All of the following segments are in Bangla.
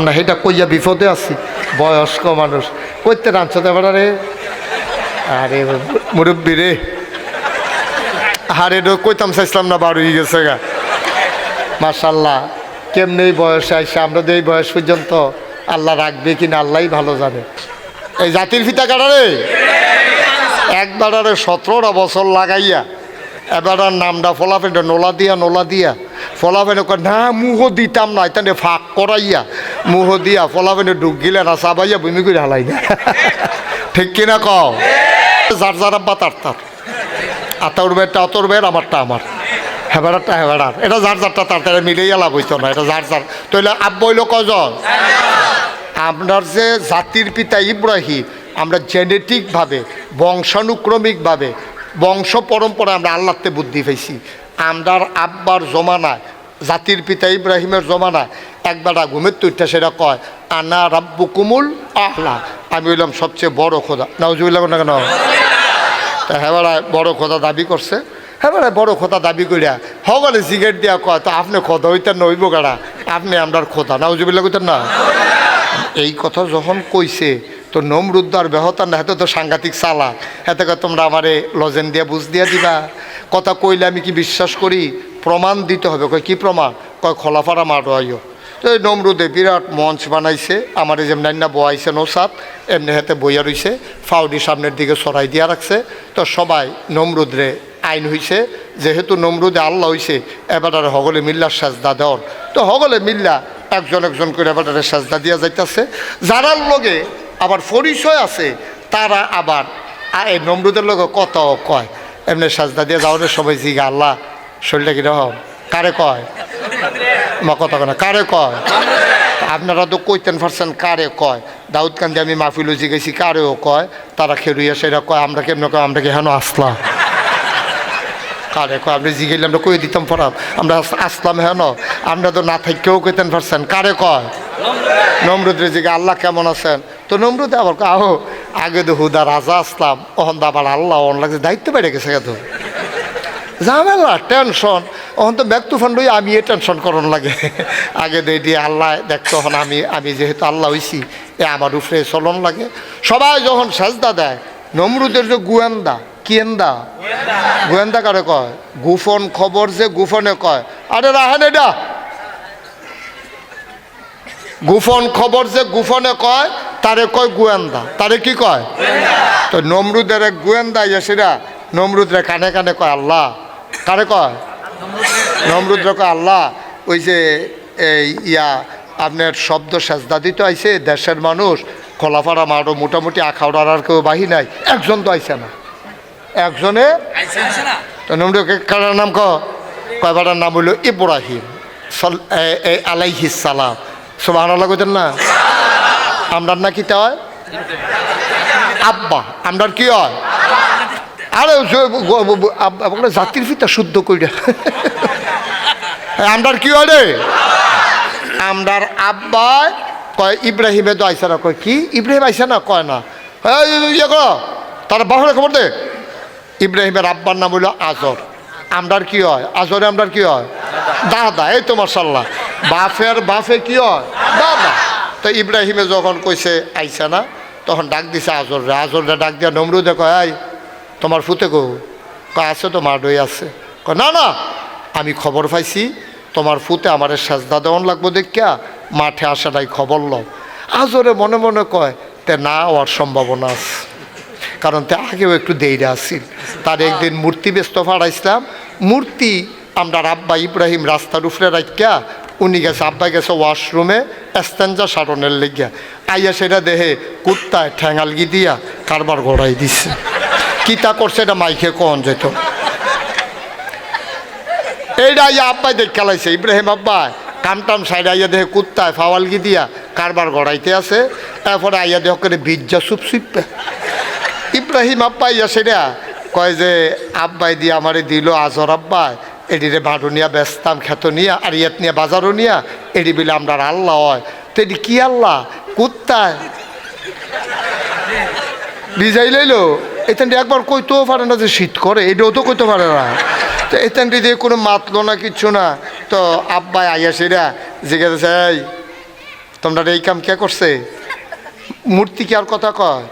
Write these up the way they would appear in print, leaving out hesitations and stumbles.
না এটা কইয়া বিপদে আছি, বয়স্ক মানুষ কইতে রাঁচতে পারা রে। আরে মুরব্বী রে, আরে কইতাম চাইছিলাম না, বার হয়ে গেছে গা। মাশাল্লাহ, কেমনি বয়সে আইসে, আমরা তো এই বয়স পর্যন্ত আল্লাহ রাখবে কিনা আল্লাহই ভালো জানে। এই জাতির ফিতা কাটা রে, একবার আরে 17টা বছর লাগাইয়া এবার আর নামটা ফলাফেন নোলা দিয়া ফলাফেন না মুহ দিতাম না, এখানে ফাঁক করাইয়া মুহ দিয়া ফলাফেনে ডুব গিলে না চাবাইয়া বমি করে হালাই না। ঠিক কিনা কও? যার যার আব্বা তার আতাউর বেড়টা অতর বেড়, আমারটা আমার, হেবেড়ারটা হেবেড়ার। এটা যার যারটা তার মিলেই লাভ হইতো না, এটা যার যার। তাইলে আব্বা হইল কজন? আপনার যে জাতির পিতা ইব্রাহিম, আমরা জেনেটিকভাবে বংশানুক্রমিকভাবে বংশ পরম্পরা আমরা আল্লাহতে বুদ্ধি পাইছি। আমরার আব্বার জমানায়, জাতির পিতা ইব্রাহিমের জমানায় একবেলা ঘুমের তুইটা সেটা কয় আনা রাব্বুকুমুল আ'লা, আমি হইলাম সবচেয়ে বড় খোদা। নাউজুবিল্লাহ না কেন? তা হেবেড়ায় বড় খোদা দাবি করছে। হেবেড়ায় বড় খোদা দাবি করিয়া হগলে জিগেট দিয়া কয়, তো আপনি খোদা হইতেন না, হইব গাড়া, আপনি আমরার খোদা। নাউজুবিল্লাহ কইতেন না? এই কথা যখন কইছে তো নমরুদ্দার বেহতার না, হাতে তো সাংঘাতিক চালা, হাতে তোমরা আমারে লজেন দিয়া বুঝ দিয়া দিবা। কথা কইলে আমি কি বিশ্বাস করি? প্রমাণ দিতে হবে। কয় কি প্রমাণ? কয় খোলাফাড়া মারো আইও। তো এই নমরুদে বিরাট মঞ্চ বানাইছে, আমার এই যেমন না বয়াইছে নৌসাদ, এমনি হাতে বইয়া রইছে, ফাউডি সামনের দিকে সরাই দিয়া রাখছে। তো সবাই নমরুদরে আইন হইছে, যেহেতু নমরুদে আল্লাহ হইছে, এবার আর হগলে মিল্লার সাজদা দেওয়ার। তো হগলে মিল্লা একজন একজন করে এবার সাজদা দিয়া যাইতেছে। যারার লগে আবার পরিচয় আছে তারা আবার এই নমরুদের লগে কথাও কয়। এমনি সাজদা দিয়ে যাওয়ার সময় জিগা আল্লাহ শরীরটা কীরকম? কারে কয়? মা কথা কয় না, কারে কয়? আপনারা তো কইতেন পারছেন কারে কয়। দাউদ কান্দি আমি মাহফিলও জিগেছি, কারেও কয়। তারা খেরুইয়া সেটা কয়, আমরা কেমন কয়? আমরা কি হেন আসলাম? কারে কয়? আপনি জিগাইলে আমরা কই দিতাম পড়াম, আমরা আসলাম হেন। আমরা তো না থাকেও কইতেন পারছেন, কারে কয়? নমরুদের জিগে আল্লাহ কেমন আছেন? তো নমরুদে আবার আহো আগে তো হুদা রাজা আসলাম, ওহন তো আবার আল্লাহ অন লাগছে, দায়িত্ব বেড়ে গেছে এত ঝামেলা টেনশন। ওহন তো ব্যাগ তুফান লই আমি টেনশন করন লাগে। আগে দিয়ে আল্লাহ দেখতো, হন আমি যেহেতু আল্লাহ হইছি, আমার উপরে চলন লাগে। সবাই যখন সাজদা দেয়, নমরুদের যে গোয়েন্দা, কিয়েন্দা গোয়েন্দা কারে কয়? গোপন খবর যে গোপনে কয়, আরে রাহেন এটা গোপন খবর যে গোপনে কয় তারে কয় গোয়েন্দা। তারে কি কয়? তো নমরুদের এক গোয়েন্দা সেটা নমরুদরে কানে কানে কয় আল্লাহ। কারে কয়? নমরুদরে কয় আল্লাহ, ওই যে এই আপনার শব্দ সাজদা দিতে আইছে দেশের মানুষ, খোলাফাড়া মারো মোটামুটি আখাউড়ার আর কেউ বাহি নাই, একজন তো আইছে না, একজনে। তো নমরুদকে কারার নাম কয়বাটার নাম হইল ইব্রাহিম আলাইহিস সালাম। সুবহানাল্লাহ কইতেন না? আমরার না কি হয়? আব্বা। আমরার কি হয়? আরে জাতির পিতা শুদ্ধ কইরা আমরার কি হয় রে? আমরার আব্বা কয় ইব্রাহিমে তো আইসা না। কয় কি ইব্রাহিম আইসা না? কয় না। ইয়ে করো তারা বাহরে খবর দে। ইব্রাহিমের আব্বার নাম হইল আজর। আমরার কি হয়? আজরে আমরার কি হয়? দাদা। এই তো মাশাআল্লাহ, বাফের বাফে কি হয়? দাদা। তো ইব্রাহিমে যখন কইছে আইসা না, তখন ডাক দিছে আজররে। আজররে ডাক দিয়া নমরুদে কয়, আই তোমার ফুতে গো? কয় আছে তো, মাডই আছে। কয় না না, আমি খবর পাইছি তোমার ফুতে আমার সাজদা দেওয়ান লাগবো দেখিয়া মাঠে আসাটাই খবর লও। আজরে মনে মনে কয় তে না হওয়ার সম্ভাবনা আছে, কারণ তে আগেও একটু দেইরা আসিল। তার একদিন মূর্তি ব্যস্ত ফাড়াইছিলাম, মূর্তি আমরা আব্বা ইব্রাহিম রাস্তার উপরে রাখিয়া উনি গেছে, আব্বা গেছে ওয়াশরুমে এস্তেঞ্জা সারণের লেগিয়া, আইয়া সেটা দেহে কুত্তায় ঠ্যাঙালগি দিয়া কারবার গড়াই দিছে। কিতা করছে এটা মাইকে কন যেত। এইটা আইয়া আব্বাই দেখ খেলাইছে, ইব্রাহিম আব্বা কামটাম সাইড আইয়া দেহে কুত্তায় ফাওয়ালগি দিয়া কারবার গড়াইতে আছে। এরপরে আইয়া দেহ করে বিজ্জা সুপ সুপে ইব্রাহিম আব্বা ইয়া সেটা কয় যে আব্বাই দিয়ে আমারে দিল আজর আব্বাই, এটিরে বাঁধো নিয়া ব্যস্তাম খেত নিয়া আর ইয়াত নিয়ে বাজারও নিয়া, এটি বলে আমরা আল্লাহ হয়। তো এটি কি আল্লাহ? কুত্তায় ভিজাই লইলো। এখানটি একবার কইতেও পারে না যে শীত করে, এটাও তো কইতে পারে না। তো এখানটি দিয়ে কোনো মাতলো না কিচ্ছু না। তো আব্বাই আইয়া সেরা জিজ্ঞাসা, এই তোমরা এই কাম কে করছে? মূর্তি কি আর কথা কয়?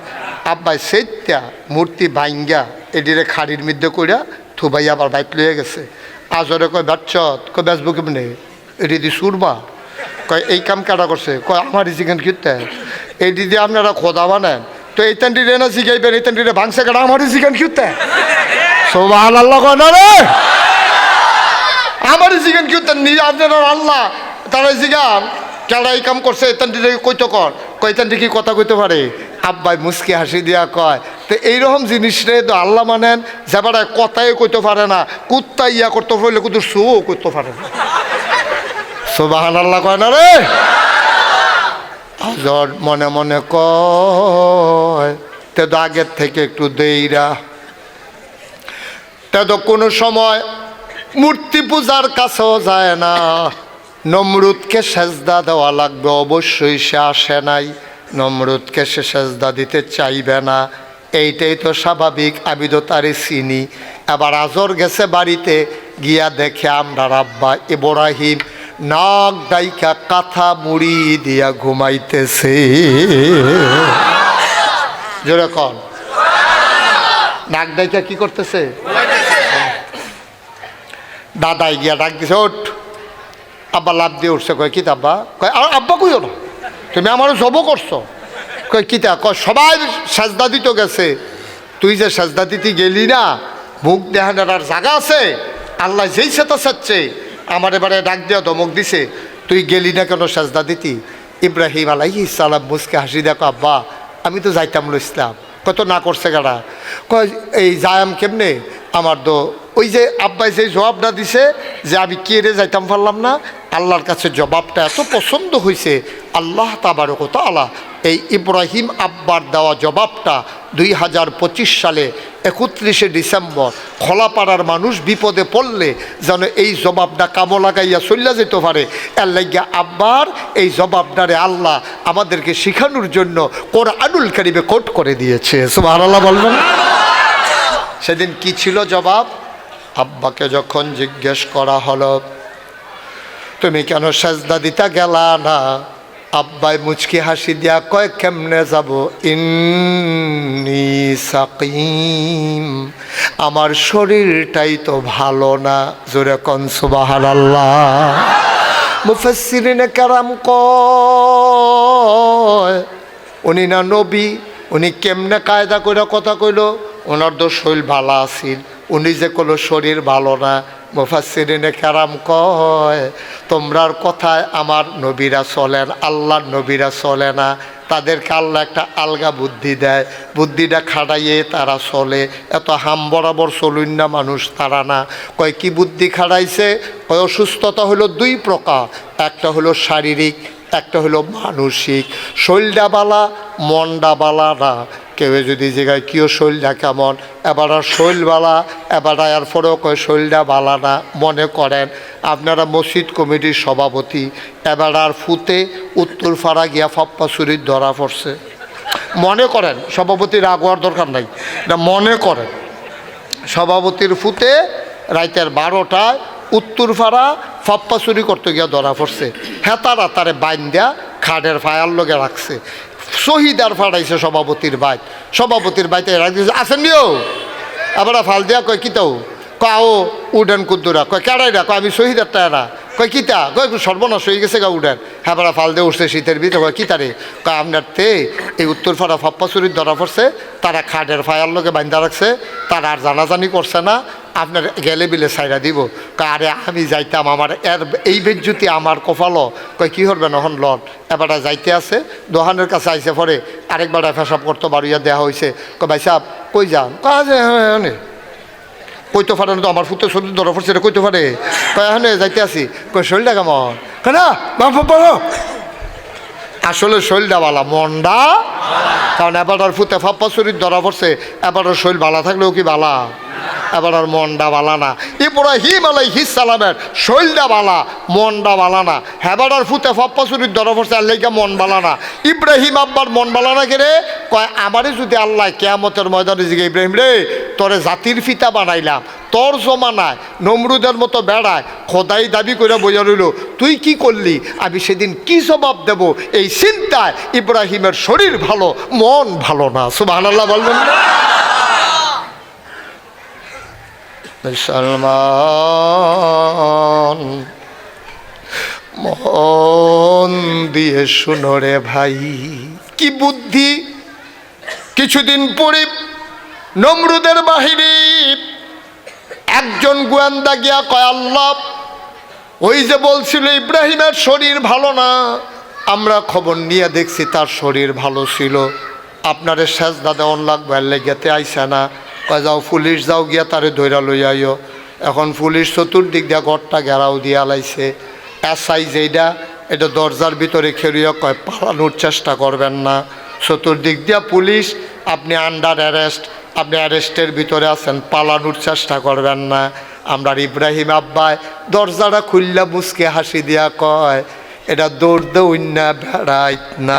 আব্বাই সেইটা মূর্তি ভাঙ্গা এডিরে খাড়ির মধ্যে কইরা থুবাই আবার বাইক লইয়া গেছে। আজরে কয় বাচ্চত, কয় বেচবো কেমনে, এটি দি সুরবা। কয় এই কাম কাটা করছে? কয় আমার চিকেন কিনতে এই দিদি আপনারা খোদা বানেন তো এই তান্ডিরে না শিখাইবেন, এই তান্ডিরে ভাঙছে কাটা আমার চিকেন কিনতে। সুবহানাল্লাহ কয় না রে, আমার চিকেন কিনতে আপনারা আল্লাহ তারা জিগান কেডা এই কাম করছে, এই তান্ডিরে কইতো কর, কয় তান্ডি কি কথা কইতে পারে? আব্বাই মুস্কি হাসি দিয়া কয় তো এইরকম জিনিস রে তো আল্লাহ মানেন যাবারা কথাই কইতে পারে না, কুত্তা ইয়া করতে পারলে কুতুর শো করতে পারে না। সুবহানাল্লাহ কয় না রে। আজর মনে মনে কয় তে তো আগের থেকে একটু দেইরা, তে তো কোনো সময় মূর্তি পূজার কাছেও যায় না। নমরুদকে সেজদা দেওয়া লাগবে, অবশ্যই সে আসে নাই, নমরুদকে সে সেজদা দিতে চাইবে না, এইটাই তো স্বাভাবিক, আমি তো তারে চিনি। আবার আজর গেছে বাড়িতে, গিয়া দেখে আমরা আব্বা ইব্রাহিম নাক ডাইকা কাঁথা মুড়ি দিয়া ঘুমাইতেছে। জোরে কন, নাক ডাইকা কি করতেছে? দাদাই গিয়া ডাক দিছে, ওঠ। আব্বা লাভ দিয়ে উঠছে, কয় কি আব্বা? কয় আব্বা কইও না, তুমি আমারও জব করছো। কয় কিতা? কয় সবাই সাজদা দিত গেছে, তুই যে সাজদা দিতে গেলি না, মুখ দেখানোর আর জায়গা আছে? আল্লাহ যেই সেটা চাচ্ছে, আমার এবারে ডাক দিয়া ধমক দিছে, তুই গেলি না কেন সাজদা দিতি? ইব্রাহিম আলাইহিস সালাম মুসকে হাসি দেখো, আব্বা আমি তো যাইতাম ইসলাম। কত না করছে গাড়া? কয় এই যায়াম কেমনে? আমার তো ওই যে আব্বাই যে জবাবটা দিছে যে আমি কে রে যাইতাম পারলাম না, আল্লাহর কাছে জবাবটা এত পছন্দ হয়েছে, আল্লাহ তাবারক ওয়া তাআলা এই ইব্রাহিম আব্বার দেওয়া জবাবটা 2025 সালে 31শে ডিসেম্বর খোলাপাড়ার মানুষ বিপদে পড়লে যেন এই জবাবটা কামো লাগাইয়া চলিয়া যেতে পারে, এর লাগিয়া আব্বার এই জবাবটারে আল্লাহ আমাদেরকে শিখানোর জন্য কোরআনুল কারীমে কোট করে দিয়েছে। সুবহানাল্লাহ বলবেন। সেদিন কি ছিল জবাব? আব্বাকে যখন জিজ্ঞেস করা হলো তুমি কেন সাজদা দিতে গেলা না, আব্বাই মুচকি হাসি দিয়া কয় কেমনে যাব, ইন্নী সাকিম, আমার শরীরটাই তো ভালো না। জোরে কোন সুবহানাল্লাহ। মুফাসসিরিনে কেরাম কয় উনি না নবী, উনি কেমনে কায়দা করে কথা কইল? ওনার তো শরীর ভালো আছিল, উনি যে কোনো শরীর ভালো না। মুফাসসিরিনে কেরাম কয় তোমরার কথায় আমার নবীরা চলেন, আল্লাহর নবীরা চলে না, তাদেরকে আল্লাহ একটা আলগা বুদ্ধি দেয়, বুদ্ধিটা খাটাইয়ে তারা চলে, এত হাম বরাবর চলুন না মানুষ তারা না। কয় কি বুদ্ধি খাটাইছে? কয় অসুস্থতা হলো দুই প্রকার, একটা হলো শারীরিক, একটা হলো মানসিক। শরীরটা বালা মনটা বালা না। কেউ যদি জায়গায় কেউ শরীরটা কেমন, এবার আর শরীরবালা, এবার আর পরেও কয় শরীরটা বালা না। মনে করেন আপনারা মসজিদ কমিটির সভাপতি, এবার আর ফুতে উত্তরপাড়া গিয়া ফপ্পা চুরির ধরা পড়ছে। মনে করেন, সভাপতির রাগ হওয়ার দরকার নাই, এটা মনে করেন সভাপতির ফুতে রাইতের 12টায় উত্তরপাড়া ফপ্পা চুরি করতে গিয়া ধরা পড়ছে। হেতারা তারে বাইন দেয়া খাটের ফায়ার লগে রাখছে, শহীদার ফাড়াইছে সভাপতির বাইত, সভাপতির বাইতে রাখছে আসেন নিও। আবার ফাল দিয়া কয় কিতাও, কাও উডেন কুদ্দুরা, কয় কেড়াইরা, কয় আমি শহীদার টায়রা, কয় কিতা, কয় সর্বনাশ হয়ে গেছে গা উডেন। হ্যাঁ বড়া ফাল দিয়ে উঠছে শীতের ভিতরে, কয় কিতারে, কয় আপনার তে এই উত্তরপাড়া ফপ্পা চুরির ধরা পড়ছে, তারা খাটের ফায়ার লোকে বান্ধা রাখছে, তারা আর জানাজানি করছে না, আপনার গেলে বিলে সাইরা দিব। কয় আরে আমি যাইতাম, আমার এর এই বেজ্জুতি আমার কপালও। কয় কী করবেন এখন লন? এবারটা যাইতে আছে, দোকানের কাছে আইসে পরে আরেকবার ফেসাব করতে বাড়িয়া দেওয়া হয়েছে। কয় ভাই সাহেব কই যান? কাজে কইতে পারে না তো, আমার ফুটে শরীর ধরা পড়ছে, এটা কইতে পারে? কয় এখন যাইতে আসি। কয় শরীরটা কেমন? কেনা আসলে শরীরটা বালা, মনটা, কারণ এবার ফুটে ফাপ্পা শরীর ধরা পড়ছে, এবার শরীর ভালো থাকলেও কি বালা, এবার আর মনটা বালা না। ইব্রাহিম আলাইহিস সালামের শরীরটা বালা, মনটা বালা না। হেবার আর ফুতে ফাপ্পা চুরির ধরা পড়ছে, আল্লাহকে মন বালা না। ইব্রাহিম আব্বার মন বালা না কেরে? কয় আমারে যদি আল্লাহ কিয়ামতের ময়দানে জিগে ইব্রাহিম রে তোরে জাতির পিতা বানাইলাম, তোর জমানায় নমরুদের মতো বেড়ায় খোদাই দাবি করে বোঝা রইল, তুই কি করলি, আমি সেদিন কি জবাব দেব, এই চিন্তায় ইব্রাহিমের শরীর ভালো মন ভালো না। সুবহানাল্লাহ বলবেন না? মুসলমান মন দিয়ে শুনো রে ভাই, কি বুদ্ধি। কিছুদিন পরে নমরুদের বাহিনী একজন গোয়েন্দা গিয়া কয়, আল্লাহ ওই যে বলছিল ইব্রাহিমের শরীর ভালো না, আমরা খবর নিয়ে দেখছি তার শরীর ভালো ছিল, আপনারে সেজদা দেওয়ান লাগবে, লেগেতে আইসা না। কয় যাও পুলিশ যাও গিয়া তারে ধৈরা লই আইও। এখন পুলিশ চতুর্দিক দিয়া ঘরটা ঘেরাও দিয়া লাইছে। এসআই যেইটা এটা দরজার ভিতরে খেলিয়া কয় পালানোর চেষ্টা করবেন না, চতুর্দিক দিয়া পুলিশ, আপনি আন্ডার অ্যারেস্ট, আপনি অ্যারেস্টের ভিতরে আছেন, পালানোর চেষ্টা করবেন না। আমরা ইব্রাহিম আব্বাই দরজাটা খুললা মুসকে হাসি দিয়া কয়, এটা দৌড় দৌড়া বেড়াইত না।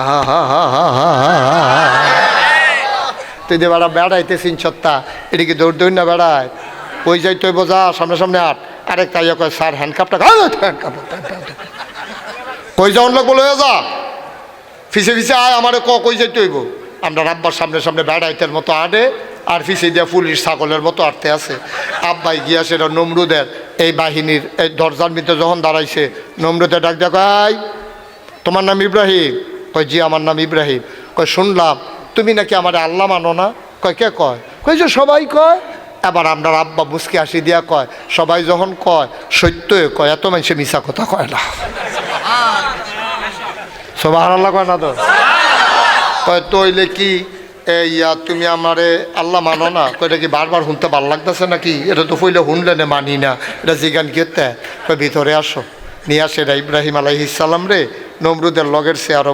তুই যে বেড়া বেড়াইতে চিনছত্তা, এটা কি দৌড় দৌড় না বেড়ায়? ওই যাই তুই বোঝা সামনে সামনে আট। আরেক তাই কয় স্যার হ্যান্ডকাপটা হ্যান্ডকাপ কই যাওয়ার লোক বলে যা ফিসে ফিসে আয়, আমারে কই যাইতে হইব। আমরা আব্বার সামনে সামনে বেড়াইতের মতো আডে, আর ফিসে দিয়া পুলিশ ছাগলের মতো আটতে আছে। আব্বাই গিয়া সেটা নমরুদের এই বাহিনীর এই দরজার ভিতরে যখন দাঁড়াইছে, নমরুদের ডাক দেখাই, তোমার নাম ইব্রাহিম? কয় জি আমার নাম ইব্রাহিম। কয় শুনলাম তুমি নাকি আমার আল্লাহ মানো না? কয় কে কয়? কয় যে সবাই কয়। এবার আমরা আব্বা মুসকে হাসি দিয়া কয়, সবাই যখন কয় সত্যই কয়, এত মানুষে মিশা কথা কয় না। সুবহানাল্লাহ কয় না তো? কয় তইলে কি ইয়া তুমি আমারে আল্লাহ মানো না? কয়টা কি বারবার শুনতে ভালো লাগতেছে নাকি? এটা তো পইলে শুনলে না মানি না, এটা জিগান কেতে। কয় ভিতরে আসো। নিয়ে আসে এটা ইব্রাহিম আলাইহিস সালাম রে নমরুদের লগের সে আরও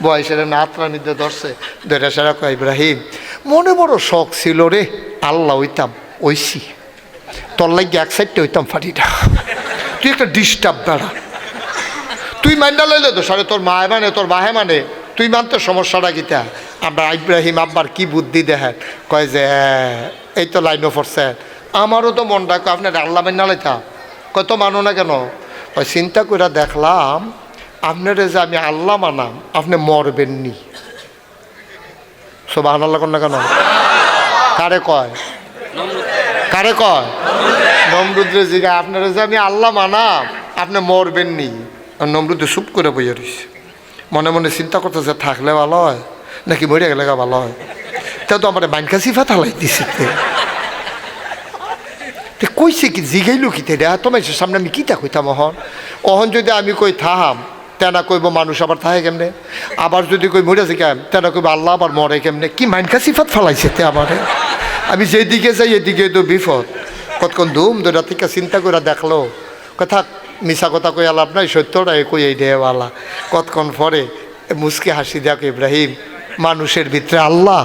বয়সে রে নাতরার মধ্যে ধরছে, ধরে সেরা কয় ইব্রাহিম মনে বড় শখ ছিল রে, আল্লাহ হইতাম ওইসি, তোর লাগিয়ে এক সাইডটা হইতাম ফাটিটা, তুই একটা ডিস্টার্ব বেড়া, তুই মাইন্ডা লইলে তো সারে তোর মায়ে মানে তোর বাহে মানে তুই মানতে সমস্যাটা গীতা। আমরা ইব্রাহিম আব্বার কি বুদ্ধি দেখেন, কয় যে এই তো লাইনও পড়ছে, আমারও তো মনটা আপনার আল্লাহ মাইনা লাইতাম। কয় তো মানো না কেন? কয় চিন্তা করে দেখলাম আপনারে যে আমি আল্লাহ মানাম, আপনি মরবেননি। সুবহানাল্লাহ না কেন? কারে কয়? কারে কয়? নমরুদ্রে জিগা আপনারা যে আমি আল্লাহ মানাম, আপনি মরবেননি। নমরুদ চুপ করে বইয়া রয়েছে, মনে মনে চিন্তা করতেছে থাকলে ভালো হয় নাকি মরে গেলে ভালো হয়। তা তো আমার বাইনকা সিফাত হালাই দিছে, কইছে কি জিগাইলো কি তে তোমার সামনে আমি কিতা কইতাম অহন যদি আমি কই থাহাম তেনা কইব মানুষ আবার থাহে কেমনে, আবার যদি কই মরে যাই কেম তেনা কইব আল্লাহ আবার মরে কেমনে, কি মাইনকা সিফাত ফালাইছে তে আমারে। আমি যেদিকে যাই এদিকে তো বিপদ। কতক্ষণ ধুম ধরে থেকে চিন্তা করে দেখলো, কথা মিশা কথা কই লাভ নাই, সত্যটাই কই এই দেওয়ালা। কতক্ষণ পরে মুসকে হাসি দেখ ইব্রাহিম মানুষের ভিতরে আল্লাহ,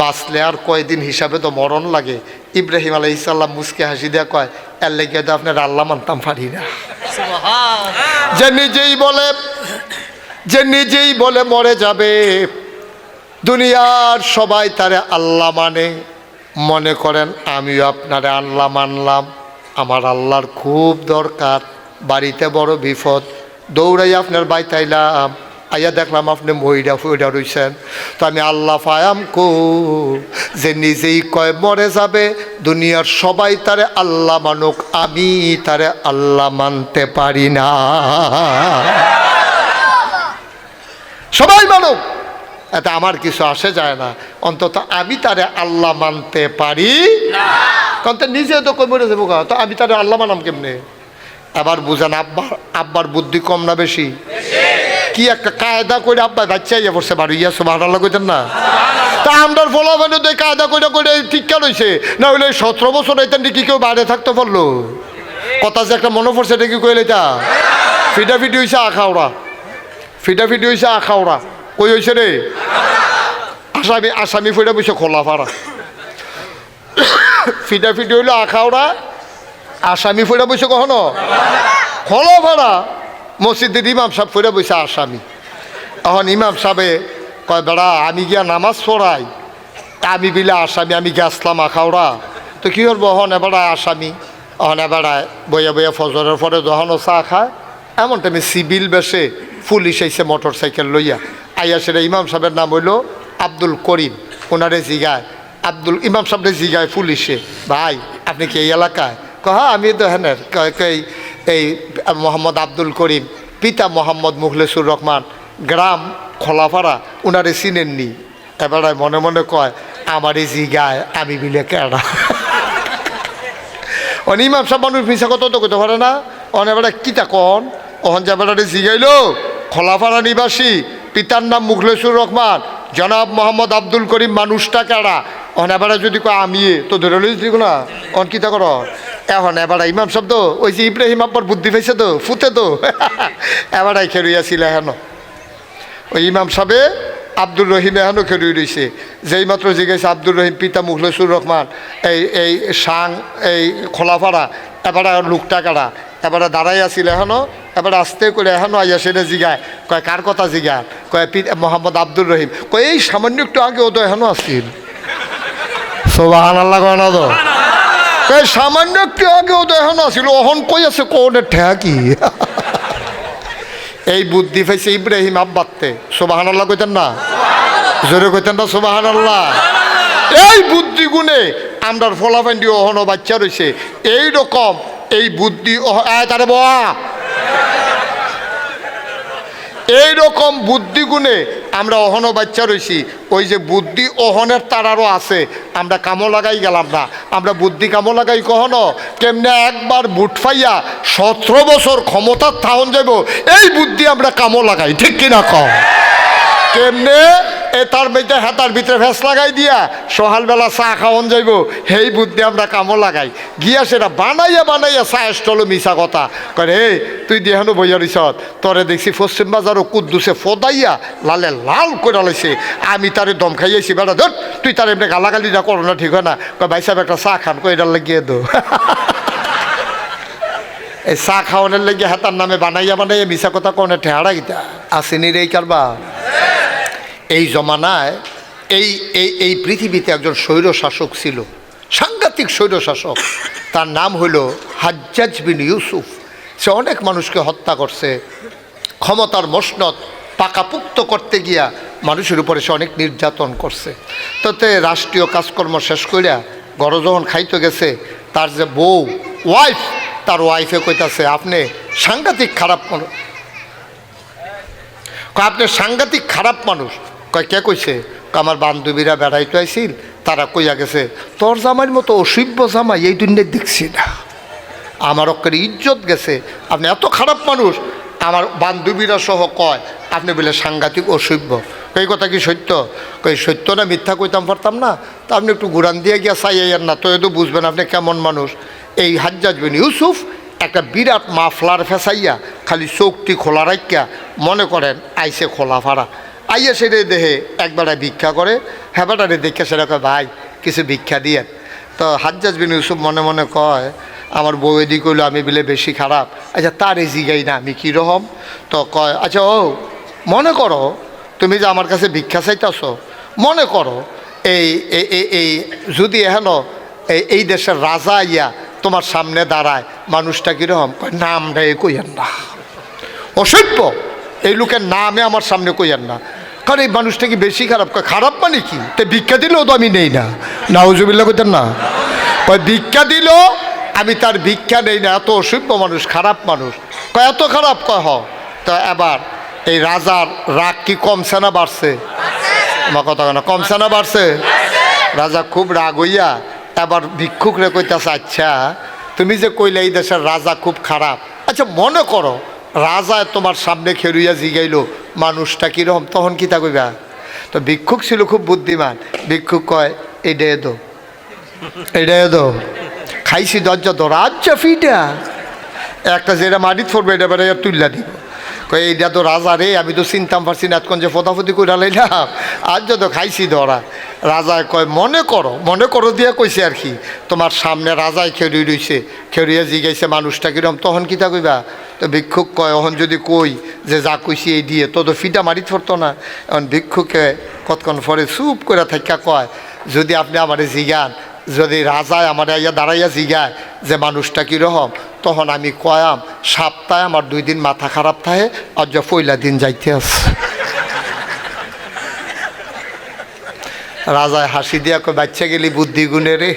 বাঁচলে আর কয়দিন হিসাবে তো মরণ লাগে। ইব্রাহিম আলাইহিস সালাম মুসকে হাসি দেয়া কয় এর লেগে তো আপনার আল্লাহ মানতাম পারি না। যে নিজেই বলে মরে যাবে, দুনিয়ার সবাই তারে আল্লাহ মানে, মনে করেন আমিও আপনারে আল্লাহ মানলাম, আমার আল্লাহর খুব দরকার, বাড়িতে বড় বিপদ, দৌড়াই আপনার বাইতে আইলাম, আইয়া দেখলাম আপনি মহিলা ফইরা রইছেন, তো আমি আল্লাহ পায়াম কো যে নিজেই কয় মরে যাবে, দুনিয়ার সবাই তারে আল্লাহ মানুক, আমি তারে আল্লাহ মানতে পারি না। সবাই মানুক, এতে আমার কিছু আসে যায় না, অন্তত আমি তারে আল্লাহ মানতে পারি না। কারণ তো নিজে তো কই মরে যাবো, তো আমি তারে আল্লাহ মানাম কেমনে? এবার বুঝেন আব্বার বুদ্ধি কম না বেশি? কি একটা কায়দা করে আব্বা বাচ্চা ইয়ে পড়ছে বাড়ি ইয়া সুবহানাল্লাহ কইতেন না? তা আমরার ফলা মানে তো কায়দা করে ঠিক কেন হয়েছে না? হইলে 17 বছর হইতেন কি কেউ বাইরে থাকতে পারলো? কথা যে একটা মনে পড়ছে এটা কি কইলে তা ফিটাফিটি হয়েছে আখাওড়া, ফিটাফিটি হয়েছে আখাওড়া। কই হয়েছে রে? আসামি ফিটা বসে খোলাপাড়া, ফিটাফিটি হইলো আখাওড়া, আসামি ফিটা বসে কখনো খোলাপাড়া। মসজিদের ইমাম সাহেব ফিরে বসে আসামি। এখন ইমাম সাহেবে কয় বেড়া আমি গিয়া নামাজ পড়াই, আমি বিলে আসামি, আমি গেছলাম আখাওড়া, তো কী করবো হন এবারায় আসামি হন এবারায় বইয়া বইয়া ফজরের পরে দহনও চা খায় এমন টাইমে সিভিল বেশে পুলিশ আইসে মোটর সাইকেল লইয়া আইয়া সেটা ইমাম সাহেবের নাম হইল আব্দুল করিম। ওনারে জিগায় ইমাম সাহেবরে জিগায় পুলিশে, ভাই আপনি কি এই এলাকায়? হ্যাঁ আমি তো হ্যানের এই মোহাম্মদ আব্দুল করিম, পিতা মোহাম্মদ মুখলেসুর রহমান, গ্রাম খোলাপাড়া। ওনারে চিনেননি? এবারে মনে মনে কয় আমারই জিগায় আমি বিলে কেডা। ইমাম সাহেব মানুষ মিশা কথা তো করতে পারে না। এবারে কিতা কন ওহন যাবারে জিগাইল খোলাপাড়া নিবাসী, পিতার নাম মুখলেসুর রহমান, জনাব মোহাম্মদ আব্দুল করিম মানুষটা কেডা? এবারে যদি কয় আমি তো ধরে লইছি না অন কিতা কর। এখন এবারে ইমাম সাহেব তো ওই যে ইব্রাহিম আব্বার বুদ্ধি পাইছে তো ফুতে তো এবারাই খেরুইয়াছিল। এখন ওই ইমাম সাহেবে আব্দুর রহিম এখনও খেরুই রয়েছে। যেই মাত্র জিজ্ঞেস আব্দুর রহিম পিতা মুখলেসুর রহমান এই সাং এই খোলাপাড়া, এবারে লোকটা কাড়া? এবারে দাঁড়াই আসছিল এখনও। এবারে আস্তে করে এখনও আইয়া সেটা জিগায়, কয় কার কথা জিগায়? কয় মোহাম্মদ আব্দুর রহিম। কয় এই সামান্য একটু আগে ও তো এখনও আসছিল। সুবহানাল্লাহ কয় না তো? কয় সামান্য একটু আগে ও তো এখনও আসছিল, ওহন কই আছে কোনে ঠেকি। এই বুদ্ধি পাইছে ইব্রাহিম আব্বাতে। সুবহানাল্লাহ কইতেন না? জোরে কইতেন না সুবহানাল্লাহ? এই বুদ্ধি গুণে আমরার ফলাফান্ডি ওহনো বাচ্চা রয়েছে এইরকম। এই বুদ্ধি তারে বাবা এইরকম বুদ্ধি গুণে আমরা অহনো বাচ্চা রয়েছি। ওই যে বুদ্ধি অহনের তারারও আছে, আমরা কামো লাগাই গেলাম না। আমরা বুদ্ধি কামো লাগাই কখনো কেমনে একবার বুট ফাইয়া 17 বছর ক্ষমতার থাউন যাব, এই বুদ্ধি আমরা কামো লাগাই, ঠিক কিনা কম? কেমনে তার ভিতরে হাতার ভিতরে ভেস লাগাই দিয়া সকালবেলা চা খাওয়ান যাইব, সেই বুদ্ধি আমরা কামো লাগাই গিয়া সেটা বানাইয়া বানাইয়া চা স্টল মিশা কথা করে। হে তুই দেহানো বইয়া রিসত তোরে দেখছি পশ্চিম বাজারও কুদ্দুসে ফদাইয়া লালে লাল করে লাইছে, আমি তারে দম খাইয়েছি বেড়া ধর তুই তার এমনি গালাগালিটা করো না, ঠিক হয় না? কয় ভাই সাহেব একটা চা খান, কই এটার লাগিয়ে দো। এই চা খাওয়ানোর লেগে হাতার নামে বানাইয়া বানাইয়া মিশা কথা কোনে ঠেহারা গিতা আসেনি রে কারবা। এই জমানায় এই এই এই পৃথিবীতে একজন স্বৈর শাসক ছিল, সাংঘাতিক স্বৈর শাসক। তার নাম হইল হাজ্জাজ বিন ইউসুফ। সে অনেক মানুষকে হত্যা করছে, ক্ষমতার মসনদ পাকাপুক্ত করতে গিয়া মানুষের উপরে সে অনেক নির্যাতন করছে। তাতে রাষ্ট্রীয় কাজকর্ম শেষ করিয়া ঘরে যখন খাইতে গেছে, তার যে বউ ওয়াইফ, তার ওয়াইফে কইতাছে আপনি সাংঘাতিক খারাপ মানুষ। আপনি সাংঘাতিক খারাপ মানুষ। কয় কে কইছে? আমার বান্ধবীরা বেড়াইতে আইছিল, তারা কইয়া গেছে তোর জামাইয়ের মতো অসভ্য জামাই এই দুনিয়ায় দেখছি না, আমার অক্ষের ইজ্জত গেছে, আপনি এত খারাপ মানুষ। আমার বান্ধবীরা সহ কয় আপনি বলে সাংঘাতিক অসভ্য। এই কথা কি সত্য? কই সত্য না মিথ্যা কইতাম পারতাম না, তা আপনি একটু গুরান দিয়ে গিয়া চাইয়াইয়েন না, তো এতো বুঝবেন আপনি কেমন মানুষ। এই হাজ্জাজ বিন ইউসুফ একটা বিরাট মাফলার ফেসাইয়া খালি চোখটি খোলা রাখিয়া মনে করেন আইসে খোলা ফাড়া আইয়া সেটা দেহে একবারে ভিক্ষা করে, হেবাটারে দেখে সেটা কয় ভাই কিছু ভিক্ষা দিয়ে। তো হাজ্জাজ বিন ইউসুফ মনে মনে কয় আমার বউ এদিক হইলো আমি বলে বেশি খারাপ, আচ্ছা তার এই জিগাই না আমি কীরকম। তো কয় আচ্ছা ও মনে করো তুমি যে আমার কাছে ভিক্ষা চাইতেছ, মনে করো এই এই যদি এহেন এই দেশের রাজা আইয়া তোমার সামনে দাঁড়ায়, মানুষটা কীরকম? কয় নামটা এ কইয়েন না, অসভ্য এই লোকের নামে আমার সামনে কইয়েন না, কারণ এই মানুষটা কি বেশি খারাপ? কয় খারাপ মানে কি? তো ভিক্ষা দিলেও তো আমি নেই না, নাউজুবিল্লাহ কইতেন না? কয় ভিক্ষা দিল আমি তার ভিক্ষা নেই না, এত অসভ্য মানুষ, খারাপ মানুষ। কয় এত খারাপ? কয় হ। তো এবার এই রাজার রাগ কি কমছে না বাড়ছে? আমার কথা না, কমছে না বাড়ছে? রাজা খুব রাগ হইয়া এবার ভিক্ষুকরে কইতাছে আচ্ছা তুমি যে কইলে এই দেশের রাজা খুব খারাপ, আচ্ছা মনে করো রাজা তোমার সামনে খেরুইয়া জিগাইল মানুষটা কীরকম, তখন কী তা কইবা? তো ভিক্ষুক ছিল খুব বুদ্ধিমান। ভিক্ষুক কয় এইডে দো, এইডে দো, খাইছি দরজা দো রাজ্জা ফিটা একটা যেটা মাটিত পড়বে এটা বেড়ে তুললা দিব। কয় এইটা তো রাজা রে, আমি তো চিনতাম পারছি না এতক্ষণ যে ফতাফতি করে লাইলাম, আজ যত খাইছি ধরা। রাজায় কয় মনে করো দিয়া কইছে আর কি, তোমার সামনে রাজায় খেরুই রইছে, খেরুইয়া জিগাইছে মানুষটা কিরম, তখন কী তা কইবা? তো ভিক্ষুক কয় এখন যদি কই যে যা কইছি এই দিয়ে তো ফিটা মারিত পড়তো না। এখন ভিক্ষুকে কতক্ষণ পরে চুপ করে থাকা কয় যদি আপনি আমার জিগান যদি রাজায় আমার আইয়া দাঁড়াইয়া জিগায় যে মানুষটা কীরকম, তখন আমি কয়াম সপ্তাহে আমার 2 দিন মাথা খারাপ থাকে আর যা পয়লা দিন যাইতে আছে। রাজায় হাসি দিয়া কই বাচ্চা গেলি বুদ্ধি গুণে রে,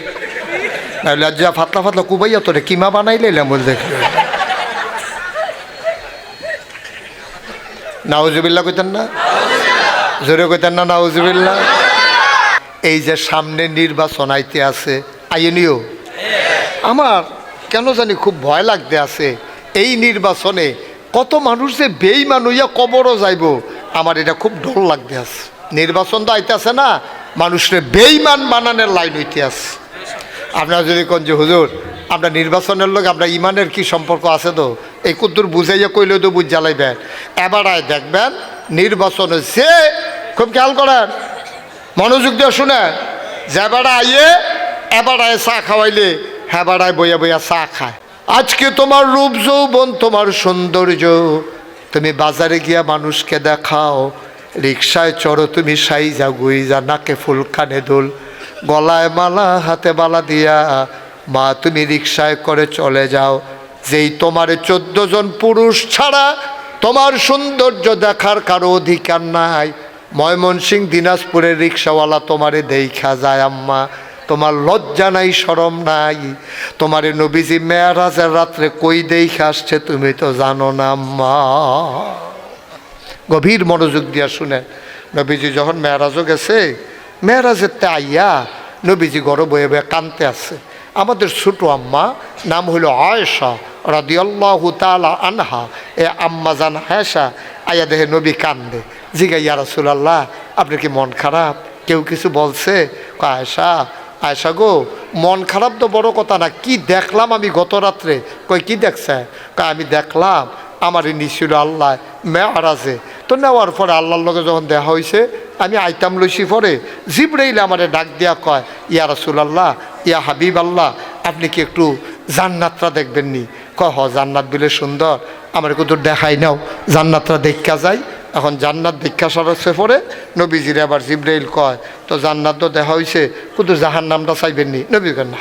নাহলে আর যা ফাতলা ফাতলা কুবাইয়া তোরে কিমা বানাইলাম বল দেখলে। নাউজুবিল্লাহ কইতেন না, জোরে কইতেন না নাউজুবিল্লাহ। এই যে সামনে নির্বাচন আইতে আছে, আইনিও আমার কেন জানি খুব ভয় লাগতে আছে। এই নির্বাচনে কত মানুষ যে বেঈমান হইয়া কবরও যাইব, আমার এটা খুব ডর লাগতে আছে। নির্বাচন তো আইতেছে না, মানুষরে বেঈমান বানানোর লাইন হইতে আছে। আপনারা যদি কোন যে হুজুর আমরা নির্বাচনের লোক আমরা ইমানের কি সম্পর্ক আছে, তো এই কুদ্দুর বুঝাইয়া কইলেও তো বুঝ জ্বালাইবেন। এবারায় দেখবেন নির্বাচনে যে খুব খেয়াল করেন, মনোযোগ দিয়ে শুনে, যে বেড়া আইয়ে এবারায় চা খাওয়াইলে হ্যাঁ বেড়ায় বইয়া বইয়া চা খায়। আজকে তোমার রূপ যৌবন, তোমার সৌন্দর্য, তুমি বাজারে গিয়া মানুষকে দেখাও। রিক্সায় চড়ো তুমি সাইজা গুইজা, নাকে ফুল কানে দুল, গলায় মালা হাতে বালা দিয়া, মা তুমি রিক্সায় করে চলে যাও। যেই তোমারে 14 জন পুরুষ ছাড়া তোমার সৌন্দর্য দেখার কারো অধিকার নাই। ময়মনসিংহ দিনাজপুরের রিক্সাওয়ালা তোমারে দেখা যায় আম্মা, তোমার লজ্জা নাই শরম নাই। তোমারে নবীজি মেরাজের রাত্রে কই দেখে আসছে তুমি তো জানো না আম্মা। গভীর মনোযোগ দিয়া শুনে, নবীজি যখন মেরাজও গেছে, মেরাজেরতে আইয়া নবীজি ঘরে বয়ে বয়ে কানতে আছে। আমাদের ছোটো আম্মা নাম হইল আয়েশা রাদিয়াল্লাহু তাআলা আনহা। এ আম্মা জান আয়েশা আইয়া দেখে নবী কান্দে, জিগা ইয়া রাসূলুল্লাহ আপনার কি মন খারাপ, কেউ কিছু বলছে? আয়েশা, আয়েশা গো মন খারাপ তো বড় কথা না, কি দেখলাম আমি গত রাত্রে। কই কি দেখছে? আমি দেখলাম আমারই নিছিল আল্লাহ মেরাজে। তো নেওয়ার পরে আল্লাহর লগে যখন দেখা হয়েছে, আমি আইতাম লইছি পরে জিবরাইল আমারে ডাক দিয়া কয়, ইয়া রাসূলুল্লাহ, ইয়া হাবিব আল্লাহ, আপনি কি একটু জান্নাতটা দেখবেন নি? কয় হ, জান্নাত বিলে সুন্দর, আমার একটু দেখাই নাও, জান্নাতটা দেখা যায়। এখন জান্নাত দেখা সরাচ্ছে পরে নবীজির আবার জিবরাইল কয়, তো জান্নাত তো দেখা হয়েছে, কিন্তু জাহান্নামটা চাইবেন নি? নবী কয় না,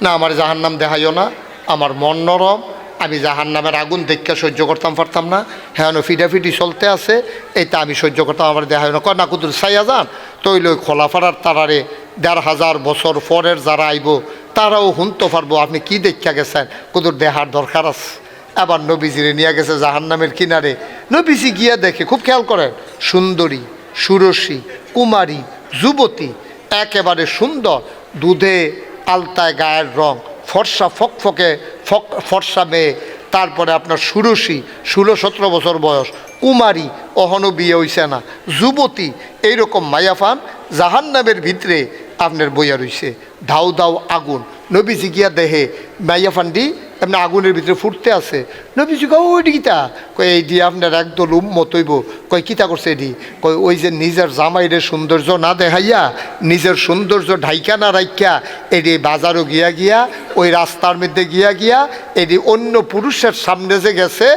না আমার জাহান্নাম দেখাইও না, আমার মন নরম, আমি জাহান্নামের আগুন দেখা সহ্য করতাম পারতাম না। হ্যাঁ ফিটাফিটি চলতে আছে, এইটা আমি সহ্য করতাম, আমার দেখাই না। কয় না কুতুর চাইয়া যান, তৈল খোলাফাড়ার তারারে 1500 বছর পরের যারা আইব তারাও শুনতে পারবো আপনি কি দেখা গেছেন, কুতুর দেখার দরকার আছে। আবার নবীজিরে নিয়ে গেছে জাহান্নামের কিনারে। নবীজি গিয়া দেখে, খুব খেয়াল করেন, সুন্দরী, সুরসী, কুমারী, যুবতী, একেবারে সুন্দর, দুধে আলতায় গায়ের রং, ফর্সা ফকফকে ফর্সা মেয়ে, তারপরে আপনার সুরসী, 16-17 বছর বয়স, কুমারী, অহনো বিয়ে হইছে না, যুবতী, এইরকম মায়াফান জাহান্নামের ভিতরে আপনার বইয়া রইছে। ধাউ ধাউ আগুন। নবীজি গিয়া দেহে মাইয়াফান্ডি এমনি আগুনের ভিতরে ফুটতে আছে। নবীজি কয় ওই কিতা? কয় এই দিয়ে আপনার একদল উম্মত হইব। কয় কিতা করছে এটি? কয় ওই যে নিজের জামাইরে সৌন্দর্য না দেখাইয়া, নিজের সৌন্দর্য ঢাইকা না রাইকা, এটি বাজারও গিয়া গিয়া, ওই রাস্তার মধ্যে গিয়া গিয়া, এটি অন্য পুরুষের সামনে যে গেছে,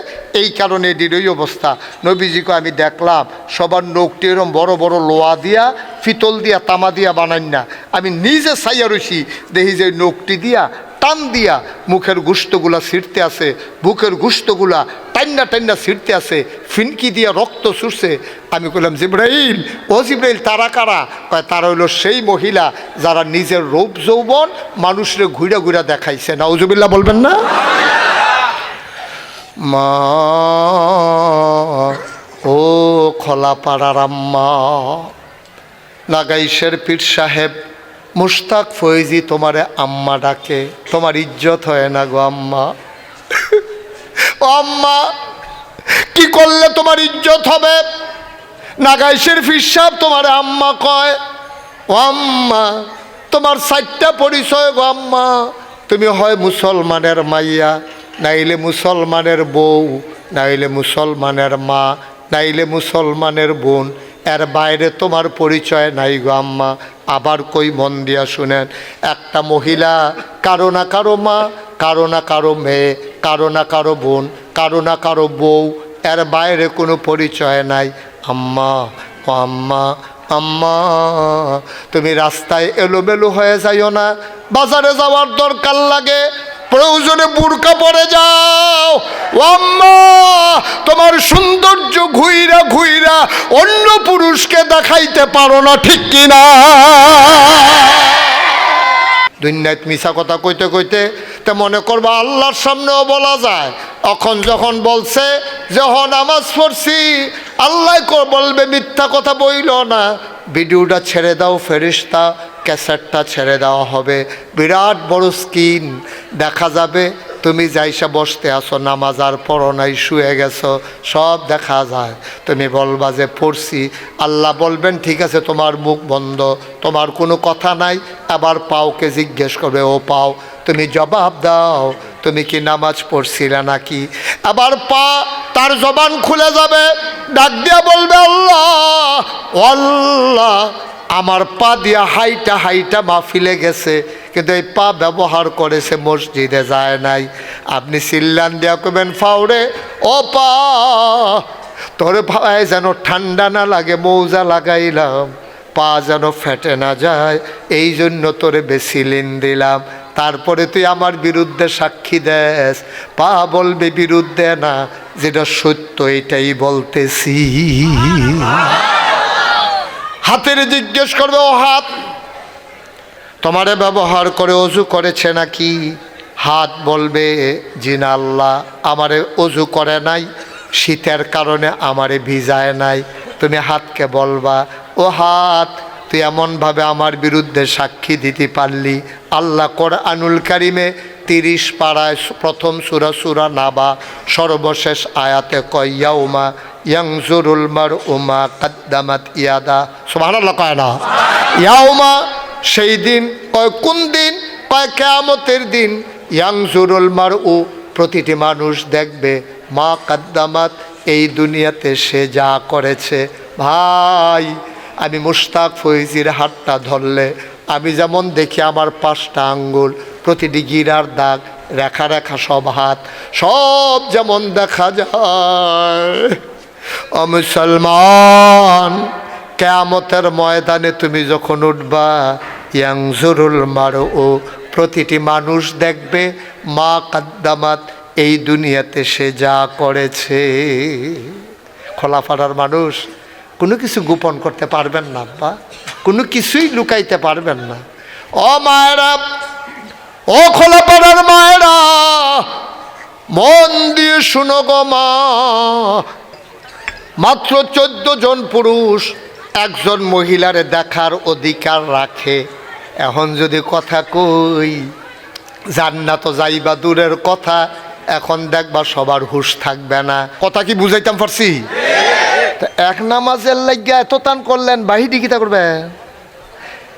এই কারণে এটির ওই অবস্থা। নবীজি কয় আমি দেখলাম সবার নখটি এরম বড় বড় লোহা দিয়া, পিতল দিয়া, তামা দিয়া বানাই না, আমি নিজে চাইয়া রইছি, দেখি যে নখটি দিয়া টান দিয়া মুখের গুস্তগুলা ছিঁড়তে আছে, বুকের গুস্তগুলা টান্না টান্না ছিঁড়তে আছে, ফিনকি দিয়া রক্ত ছুটছে। আমি কইলাম জিবরাইল, ও জিবরাইল তারা কারা? কয় তারা হইল সেই মহিলা যারা নিজের রূপ যৌবন মানুষরে ঘুরা ঘুরা দেখাইছে। নাউজুবিল্লাহ বলবেন না? মা ও খোলাপাড়ার আম্মা, লাগাইশের পীর সাহেব মুশতাক ফৈজি তোমারে আম্মা ডাকে, তোমার ইজ্জত হয় না গো আম্মা। ও আম্মা, কি করলে তোমার ইজ্জত হবে? নাগাইশের পীর সাহেব তোমারে আম্মা কয়। ও আম্মা, তোমার 4টা পরিচয় গো আম্মা। তুমি হয় মুসলমানের মাইয়া, নাইলে মুসলমানের বউ, নাইলে মুসলমানের মা, নাইলে মুসলমানের বোন, এর বাইরে তোমার পরিচয় নাই গো আম্মা। আবার কই মন দিয়া শুনেন, একটা মহিলা কারো না কারো মা, কারো না কারো মেয়ে, কারো না কারো বোন, কারো না কারো বউ, এর বাইরে কোনো পরিচয় নাই। আম্মা ও আম্মা, আম্মা তুমি রাস্তায় এলোমেলো হয়ে যাইও না, বাজারে যাওয়ার দরকার লাগে, প্রয়োজনে বুরকা পরে যাও। ও আম্মা তোমার সৌন্দর্য ঘুইরা ঘুইরা অন্য পুরুষকে দেখাইতে পারো না, ঠিক কিনা? দুনিয়ায় মিছা কথা কইতে কইতে তা মনে করবা আল্লাহর সামনেও বলা যায়। এখন যখন বলছে যখন নামাজ পড়ছি, আল্লাহ বলবে মিথ্যা কথা বইল না, ভিডিওটা ছেড়ে দাও ফেরেশতা, ক্যাসেটটা ছেড়ে দেওয়া হবে, বিরাট বড় স্ক্রিন দেখা যাবে। তুমি যাইসা বসতে আসো, নামাজ আর পড়ো নাই, শুয়ে গেছো, সব দেখা যায়। তুমি বলবা যে পড়ছি, আল্লাহ বলবেন ঠিক আছে তোমার মুখ বন্ধ, তোমার কোনো কথা নাই। আবার পাওকে জিজ্ঞেস করবে, ও পাও তুমি জবাব দাও, তুমি কি নামাজ পড়ছিলে নাকি? আবার পা তার জবান খুলে যাবে, ডাক দিয়া বলবে আল্লাহ আল্লাহ আমার পা দিয়া হাইটা হাইটা মাহফিলে গেছে, কিন্তু এই পা ব্যবহার করেছে মসজিদে যায় নাই। আপনি চিল্লান দিয়া কবেন ফাউরে ও পা তোর ভাই যেন ঠান্ডা না লাগে, মৌজা লাগাইলাম, পা যেন ফেটে না যায়, এই জন্য তোরে বেসিলিন দিলাম। তারপরে তুই আমার বিরুদ্ধে সাক্ষী দেস। পা বলবে বিরুদ্ধে না, যেটা সত্য এটাই বলতেছি। হাতের জিজ্ঞেস করবে, ও হাত তোমারে ব্যবহার করে অজু করেছে নাকি? হাত বলবে জি না আল্লাহ, আমারে অজু করে নাই, শীতের কারণে আমারে ভিজায় নাই। তুমি হাতকে বলবা, ও হাত তুই এমনভাবে আমার বিরুদ্ধে সাক্ষী দিতে পারলি। আল্লাহ কোরআনুল কারিমে 30 পারায় প্রথম সূরা নাবা সর্বশেষ আয়াতে কয় ইয়াউমা ইয়ানজুরুল মারউ মা কাদ্দামাত ইয়াদা। সুবহানাল্লাহ কয় না? ইয়াউমা সেই দিন, কয় কোন দিন? কয় কিয়ামতের দিন। ইয়ানজুরুল মারউ প্রতিটি মানুষ দেখবে মা কাদ্দামাত এই দুনিয়াতে সে যা করেছে। ভাই আমি মুশতাক ফৈজির হাতটা ধরলে আমি যেমন দেখি আমার 5টা আঙ্গুল, প্রতিটি গিরার দাগ, রেখা রেখা সব হাত, সব যেমন দেখা যায়। ও মুসলমান, কিয়ামতের ময়দানে তুমি যখন উঠবা, ইয়ানজুরুল মারউ প্রতিটি মানুষ দেখবে মা কাদ্দামাত এই দুনিয়াতে সে যা করেছে। খোলাপাড়ার মানুষ কোনো কিছু গোপন করতে পারবেন না, বা কোনো কিছুই লুকাইতে পারবেন না। ও মায়েরা, ও খোলাপাড়ার মায়েরা, মন দিয়ে শুনো গো মা, মাত্র 14 জন পুরুষ একজন মহিলারে দেখার অধিকার রাখে। এখন যদি কথা কই জান্নাত যাইবা দূরের কথা, এখন দেখবা সবার হুঁশ থাকবে না। কথা কি বুঝাইতাম পারছি? এক নামাজের লাগিয়া এত টান করলেন, বাহির দিকে তা করবে,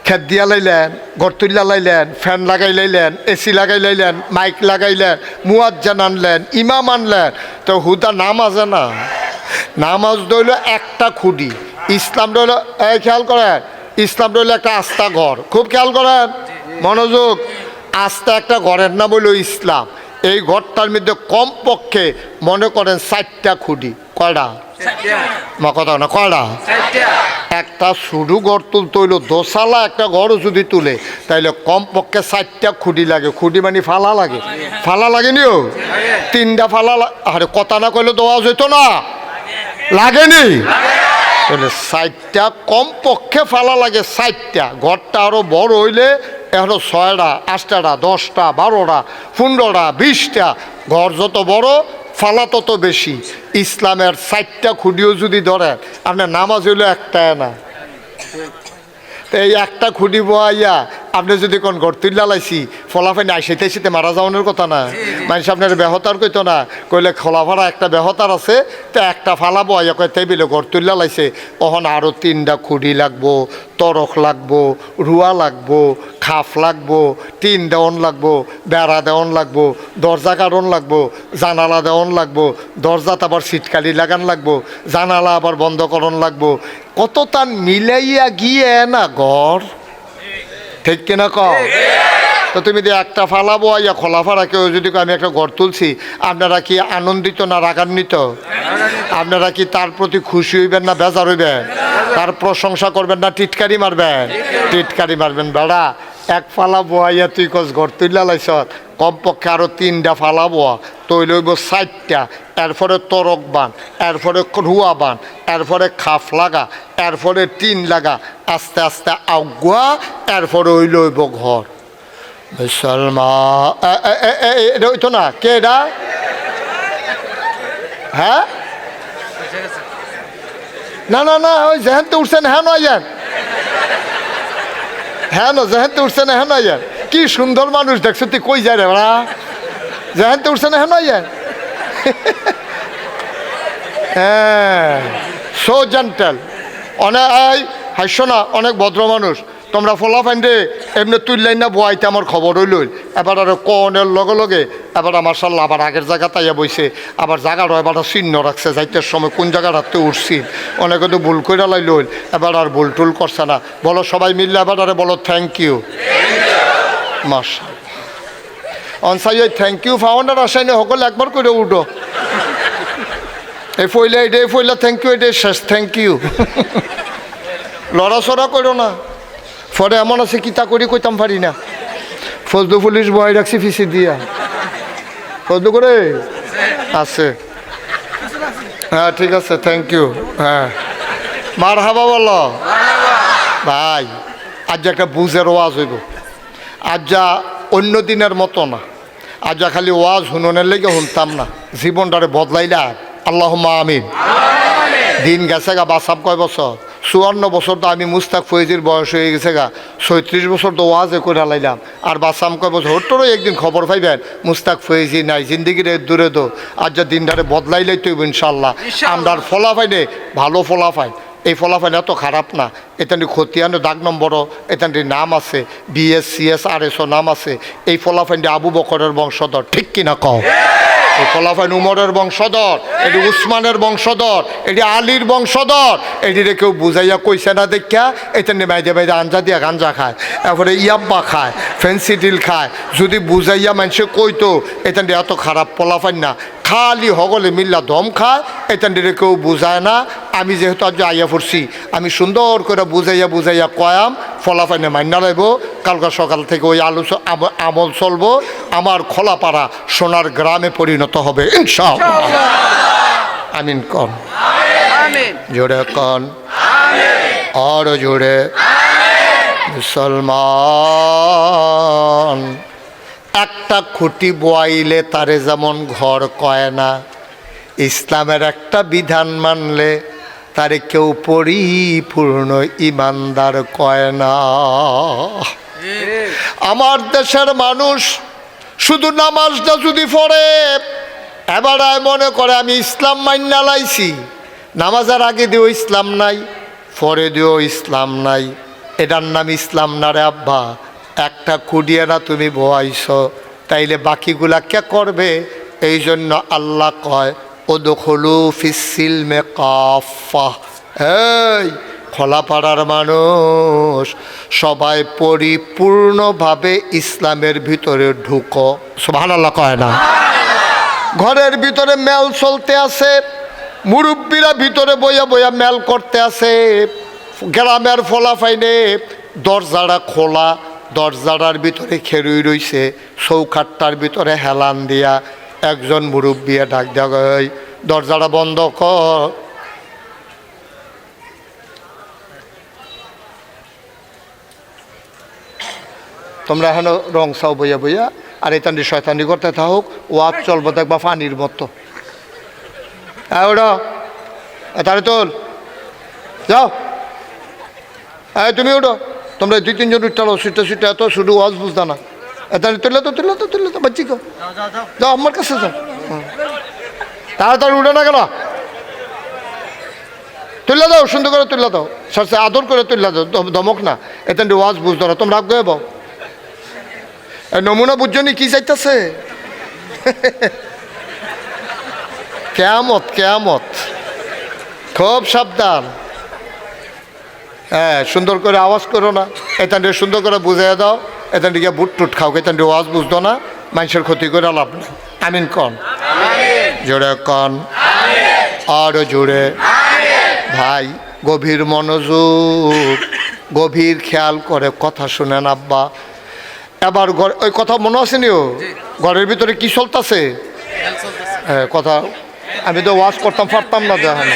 খেত দিয়া লাইলেন, ঘর তুল্লা লাইলেন, ফ্যান লাগাই লাইলেন, এসি লাগাই লাইলেন, মাইক লাগাইলেন, মুয়াজ্জিন আনলেন, ইমাম আনলেন, তো হুদা নামাজে না। নামাজ রইল একটা খুঁটি। ইসলাম রইল, এই খেয়াল করেন, ইসলাম রইল একটা আস্থা ঘর। খুব খেয়াল করেন, মনোযোগ। আস্থা একটা ঘরের নাম হইল ইসলাম। এই ঘরটার মধ্যে কমপক্ষে মনে করেন 4টা খুঁটি। কয়টা? মা কথা না, কয়টা? একটা শুরু ঘর তুলতে হইলো, দোসালা একটা ঘরও যদি তুলে তাইলে কমপক্ষে 4টা খুঁটি লাগে। খুঁটি মানে ফালা লাগে, ফালা লাগেনিও? 3টা ফালা। আরে কথা না কইলে দেওয়া যেত না, লাগেনি? তাহলে 4টা কমপক্ষে ফালা লাগে, 4টা। ঘরটা আরো বড় হইলে এখনো 6টা, 8টা, 10টা, 12টা, 15টা, 20টা। ঘর যত বড় ফালা তত বেশি। ইসলামের 4টা খুঁটিও যদি ধরেন, আপনার নামাজ হইলো একটা না। এই একটা খুঁটি বইয়া আপনি যদি কোন ঘর তুল্লা লাইছি, ফলাফানি আইসাইতে আইসাইতে মারা যাওয়ানোর কথা না। মানুষ আপনার বেহতার কইতো না, কইলে খোলাফাড়া একটা বেহতার আছে, তো একটা ফালা বইয়া কয় টেবিলে ঘর তুল্লা লাইছে, ওখানে আরও 3টা খুঁটি লাগবো, তরক লাগবো, রুয়া লাগবো, খাফ লাগবো, টিন দেওয়ন লাগবো, বেড়া দেওয়ন লাগবো, দরজা কারণ লাগবো, জানালা দেওয়ন লাগবো, দরজাত আবার সিটকালি লাগান লাগবো, জানালা আবার বন্ধ করণ লাগবো। কত তান মিলাইয়া গিয়ে না ঘর, ঠিক কিনা কও? তো তুমি দিয়ে একটা ফালাবো ইয়া খোলা ফাড়া কেউ যদি আমি একটা ঘর তুলছি, আপনারা কি আনন্দিত না রাগান্বিত? আপনারা কি তার প্রতি খুশি হইবেন না বেজার হইবেন? তার প্রশংসা করবেন না টিটকারি মারবেন? টিটকারি মারবেন। বেড়া এক ফালা বোয়াইয়া তুই কস ঘর তুইলা লাইছ, কমপক্ষে আরও 3টা ফালা বোয়া, তৈল হইব 4টা, এরপরে তরক বান, এরপরে রুয়া বান, এরপরে খাফ লাগা, এরপরে টিন লাগা, আস্তে আস্তে আগুয়া, এরপরে হইল হইব ঘর। মুসলমান এটা হইতো না? কে এটা? হ্যাঁ না না না, ওই যেহেনতে উঠছেন হ্যাঁ নয় যান, হ্যাঁ না যেহেনতে উঠছেন হ্যাঁ নয় যান। কি সুন্দর মানুষ দেখছো তুই, কই যায় রে ওরা? যেহেনতে উঠছেন হ্যাঁ নয় যান। হ্যাঁ সো জেন্টেল, অনেক হাস্য না, অনেক ভদ্র মানুষ। তোমরা ফলা ফাইন্ডে এমনি তুললাই না বয়াইতে আমার খবর হইল, এবার আর কনের লগে লগে এবার আমার সাল্লাহ আবার আগের জায়গা তাইয়া বইছে, আবার জায়গাটা এবার চিহ্ন রাখছে যাইতের সময় কোন জায়গাটাতে উঠছি। অনেকে তো ভুল করে লাইল, এবার আর ভুল টুল করছে না। বলো সবাই মিললে এবার আরে বলো থ্যাংক ইউ। মাশাআল্লাহ অনসাই ওই থ্যাংক ইউ ফাউন্ডার আসাইনি সকলে একবার করে উঠো। এই ফইলা এটা, এই ফইলা থ্যাংক ইউ, এটা শেষ থ্যাংক ইউ। লড়াচড়া করো না, পরে এমন আছে কিতা করি কইতাম পারি না। ফজলু পুলিশ বয় রাখছি ফিসি দিয়া, ফজলু করে আছে। হ্যাঁ ঠিক আছে থ্যাংক ইউ। হ্যাঁ মার হাবা বলো ভাই। আজ যে একটা বুঝের ওয়াজ হইব, আজ যা অন্য দিনের মতো না। আজ যা খালি ওয়াজ হুননের লেগে শুনতাম না, জীবনটারে বদলাইলা। আল্লাহুম্মা আমিন। দিন গেছে গা, বাসাব কয় বছর? 54 বছর তো আমি মুস্তাক ফৈজির বয়স হয়ে গেছে গা, 36 বছর তো ওয়াজে করে লাইলাম। আর বাসাম কয় বছর হট্টরও একদিন খবর পাইবেন মুস্তাক ফৈজি নাই, জিন্দিগির দূরে দো। আজ যা দিনটারে বদলাইলেই তো ইনশাল্লাহ। আমরা ফলা পাইনে ভালো ফলা পাই, এই ফলাফল এত খারাপ না। এখানে খতিয়ানো দাগ নম্বরও এখানে নাম আছে, BS CS RSও নাম আছে। এই ফলাফলটি আবু বকরের বংশধর, ঠিক কিনা কও? এই ফলাফল উমরের বংশধর, এটি উসমানের বংশধর, এটি আলীর বংশধর। এটিরে কেউ বুঝাইয়া কইছে না দেখা এখানে বাইদে বাইদে আঞ্জা দিয়া গাঞ্জা খায়, তারপরে ইয়াব্বা খায়, ফেন্সিডিল খায়। যদি বুঝাইয়া মানুষে কইতো এখানে এত খারাপ ফলাফল না, খালি হগলে মিল্লা দম খায়, এটান্ডিরে কেউ বুঝায় না। আমি যেহেতু আজ আইয়া পড়ছি, আমি সুন্দর করে বুঝাইয়া বুঝাইয়া কয়াম, ফলাফাইনে মান্না লাইব। কালকা সকাল থেকে ওই আমল চলবো, আমার খোলাপাড়া সোনার গ্রামে পরিণত হবে ইনশাআল্লাহ। আমিন কন, জোরে কন, আর জোরে। মুসলমান একটা খুঁটি বোয়াইলে তারে যেমন ঘর কয় না, ইসলামের একটা বিধান মানলে তারে কেউ পরিপূর্ণ ইমানদার কয় না। আমার দেশের মানুষ শুধু নামাজটা যদি পড়ে এবার মনে করে আমি ইসলাম মাইন্না লাইছি। নামাজের আগে দিও ইসলাম নাই, পরে দিও ইসলাম নাই। এটার নাম ইসলাম না রে আব্বা। একটা কুডিয়ে না তুমি বোয়াইছ, তাইলে বাকিগুলা কে করবে? এই জন্য আল্লাহ কয় উদখুলু ফিস-সিলমি কাফা। এই খোলাপাড়ার মানুষ সবাই পরিপূর্ণভাবে ইসলামের ভিতরে ঢুকো। সুবহানাল্লাহ কয় না? ঘরের ভিতরে মেল চলতে আছে, মুরব্বীরা ভিতরে বইয়া বইয়া মেল করতে আছে। গ্রামের ফলাফাইনে দরজাটা খোলা, দরজাটার ভিতরে খেরুই রইছে, চৌখাটটার ভিতরে হেলান দিয়া একজন মুরব্বিয়ে ডাক দেয়, দরজাটা বন্ধ কর। তোমরা এখন রং চাও বইয়া বইয়া, আর এতান্ডি শয়তানি করতে থাকুক, ওয়াজ চলবো দেখবা পানির মতো। হ্যাঁ ওটা তাহলে তোল যাও, হ্যাঁ তুমি ওটা, তোমরা 2-3 জন উঠালো সিটে সিটে, এত শুধু ওয়াজ বুঝতা না। তাহলে তুললে তো তুললে তো তুললে তো বাচ্চি কো যাও, আমার কাছে যাও, তাড়াতাড়ি উঠে না কেন, তুললে দাও, সুন্দর করে তুললে দাও, সরষে আদর করে তুললে দাও, দমক না। এতেন ওয়াজ বুঝতো না, তোমরা আগে বাও। নমুনা বুঝছনি কি চাইতেছে? কেয়ামত, কেয়ামত, খুব সাবধান। হ্যাঁ সুন্দর করে আওয়াজ করো না, এখান সুন্দর করে বুঝাই দাও। এখান থেকে বুট টুট খাও, এখান ওয়াজ বুঝতো না, মানুষের ক্ষতি করে লাভ নেই। আমিন কন, জোরে কন। আরো জোরে। ভাই গভীর মনোযোগ, গভীর খেয়াল করে কথা শুনেন আব্বা। এবার ওই কথা মনে আসেনি? ও ঘরের ভিতরে কি চলতেছে? হ্যাঁ কথা আমি তো ওয়াজ করতাম পারতাম না দেখেন।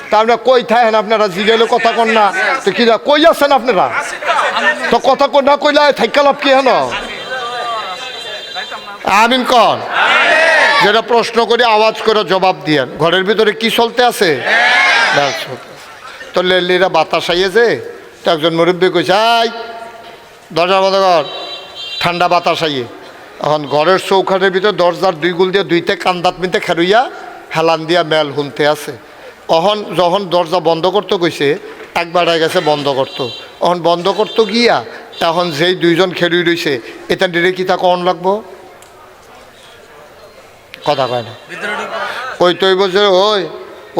তা আপনারা কই থাকেন? আপনারা জিগেলে কথা কন না তো কি কই আছেন আপনারা? তো কথা কন না কইলা থাইকা লাভ কি হেন? আমিন কন। যেটা প্রশ্ন করে আওয়াজ করে জবাব দিয়েন। ঘরের ভিতরে কি চলতে আছে? তো লেলিরা বাতাস আইয়েছে, তো একজন মুরব্বী কইছে আই দরজা বন্ধ কর, ঠান্ডা বাতাস আইয়ে। এখন ঘরের চৌখাটের ভিতরে দরজার দুই গুল দিয়ে দুইতে কান্দাত মিনতে খেরুইয়া হেলান দিয়া মেল শুনতে আছে। যখন দরজা বন্ধ করতে কইছে একবার গেছে বন্ধ করতো। এখন বন্ধ করতো গিয়া এখন যেই দুইজন খেরুই রইছে এটা ডিরে কি তা কন লাগবো? কথা কয় না। ওই তো বলছে ওই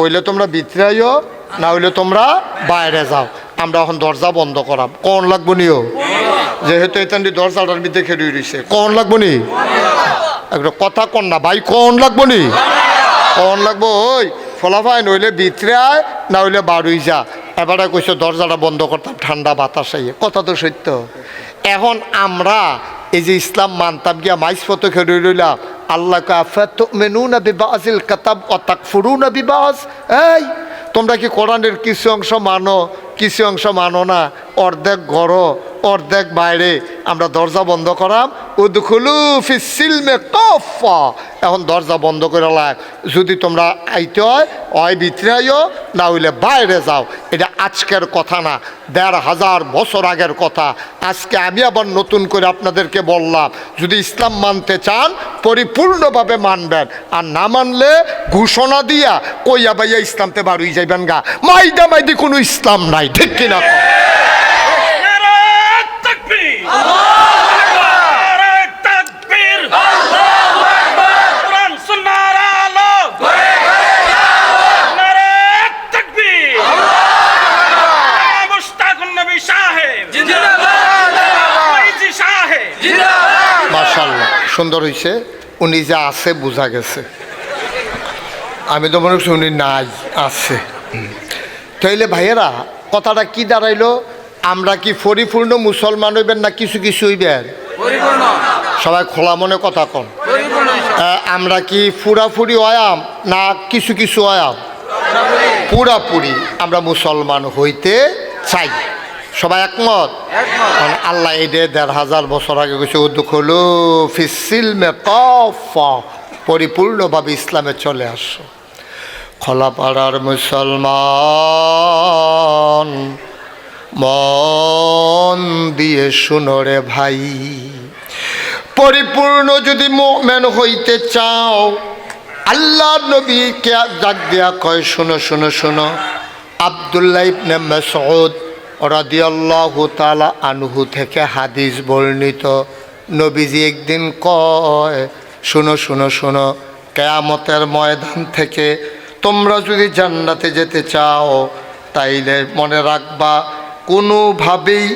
ওইলে তোমরা ভিতরে আইও, না হইলে তোমরা বাইরে যাও। আমরা এখন দরজা বন্ধ করাম, কন লাগবো নিও? যেহেতু এখান দরজাটার ভিতরে খেরুই রইছে কন লাগবো নি? একটা কথা কন না ভাই, কন লাগবো নি? কন লাগবো ওই ফলাফাই নইলে ভিতরে আয়, না হইলে বাড়ুই যা। এবারে কইছে দরজাটা বন্ধ করতাম ঠান্ডা বাতাস আইয়ে। কথা তো সত্য। এখন আমরা এই যে ইসলাম মানতাম গিয়া মাইস ফটো খেয়ে রইলাম। আল্লাহ আফাতুমিনুনা বিবাযিল কিতাব ওয়া তাকফুরুনা বিবায। এই তোমরা কি কোরআনের কিছু অংশ মানো, কিছু অংশ মানো না? অর্ধেক ঘর অর্ধেক বাইরে। আমরা দরজা বন্ধ করাম, উদখুলু ফিস সিলমে কাফা। এখন দরজা বন্ধ করে লাগ, যদি তোমরা আইতে হয় ভিতরে আইও, না হইলে বাইরে যাও। এটা আজকের কথা না, ১৫০০ বছর আগের কথা। আজকে আমি আবার নতুন করে আপনাদেরকে বললাম, যদি ইসলাম মানতে চান পরিপূর্ণভাবে মানবেন, আর না মানলে ঘোষণা দিয়া কইয়া বাইয়া ইসলামতে বাড়ুই যাইবেন গা। মাইদা মাইদি কোনো ইসলাম নাই, ঠিক কিনা? মাশাআল্লাহ সুন্দর হয়েছে। উনি যে আছে বোঝা গেছে, আমি তো মনে করছি উনি নাই, আছে। তাইলে ভাইয়েরা কথাটা কি দাঁড়াইলো? আমরা কি পরিপূর্ণ মুসলমান হইবেন না কিছু কিছু হইবেন? সবাই খোলা মনে কথা কন। আমরা কি পুরাপুরি অয়াম না কিছু কিছু অয়াম? পুরাপুরি আমরা মুসলমান হইতে চাই। সবাই একমত? আল্লাহ এই ১৫০০ বছর আগে কইছে উদখুলু ফিস সিলমে কাফা, পরিপূর্ণভাবে ইসলামে চলে আসো। খোলাপাড়ার মুসলমান মন দিয়ে শুনো রে ভাই, পরিপূর্ণ যদি মুমিন হইতে চাও, আল্লাহ নবীকে ডাক দিয়া কয় শোনো শোনো শোনো। আব্দুল্লাহ ইবনে মাসউদ রাদিয়াল্লাহু তাআলা আনহু থেকে হাদিস বর্ণিত, নবীজি একদিন কয় শোনো শোনো শোনো, কিয়ামতের ময়দান থেকে তোমরা যদি জান্নাতে যেতে চাও তাইলে মনে রাখবা কোনোভাবেই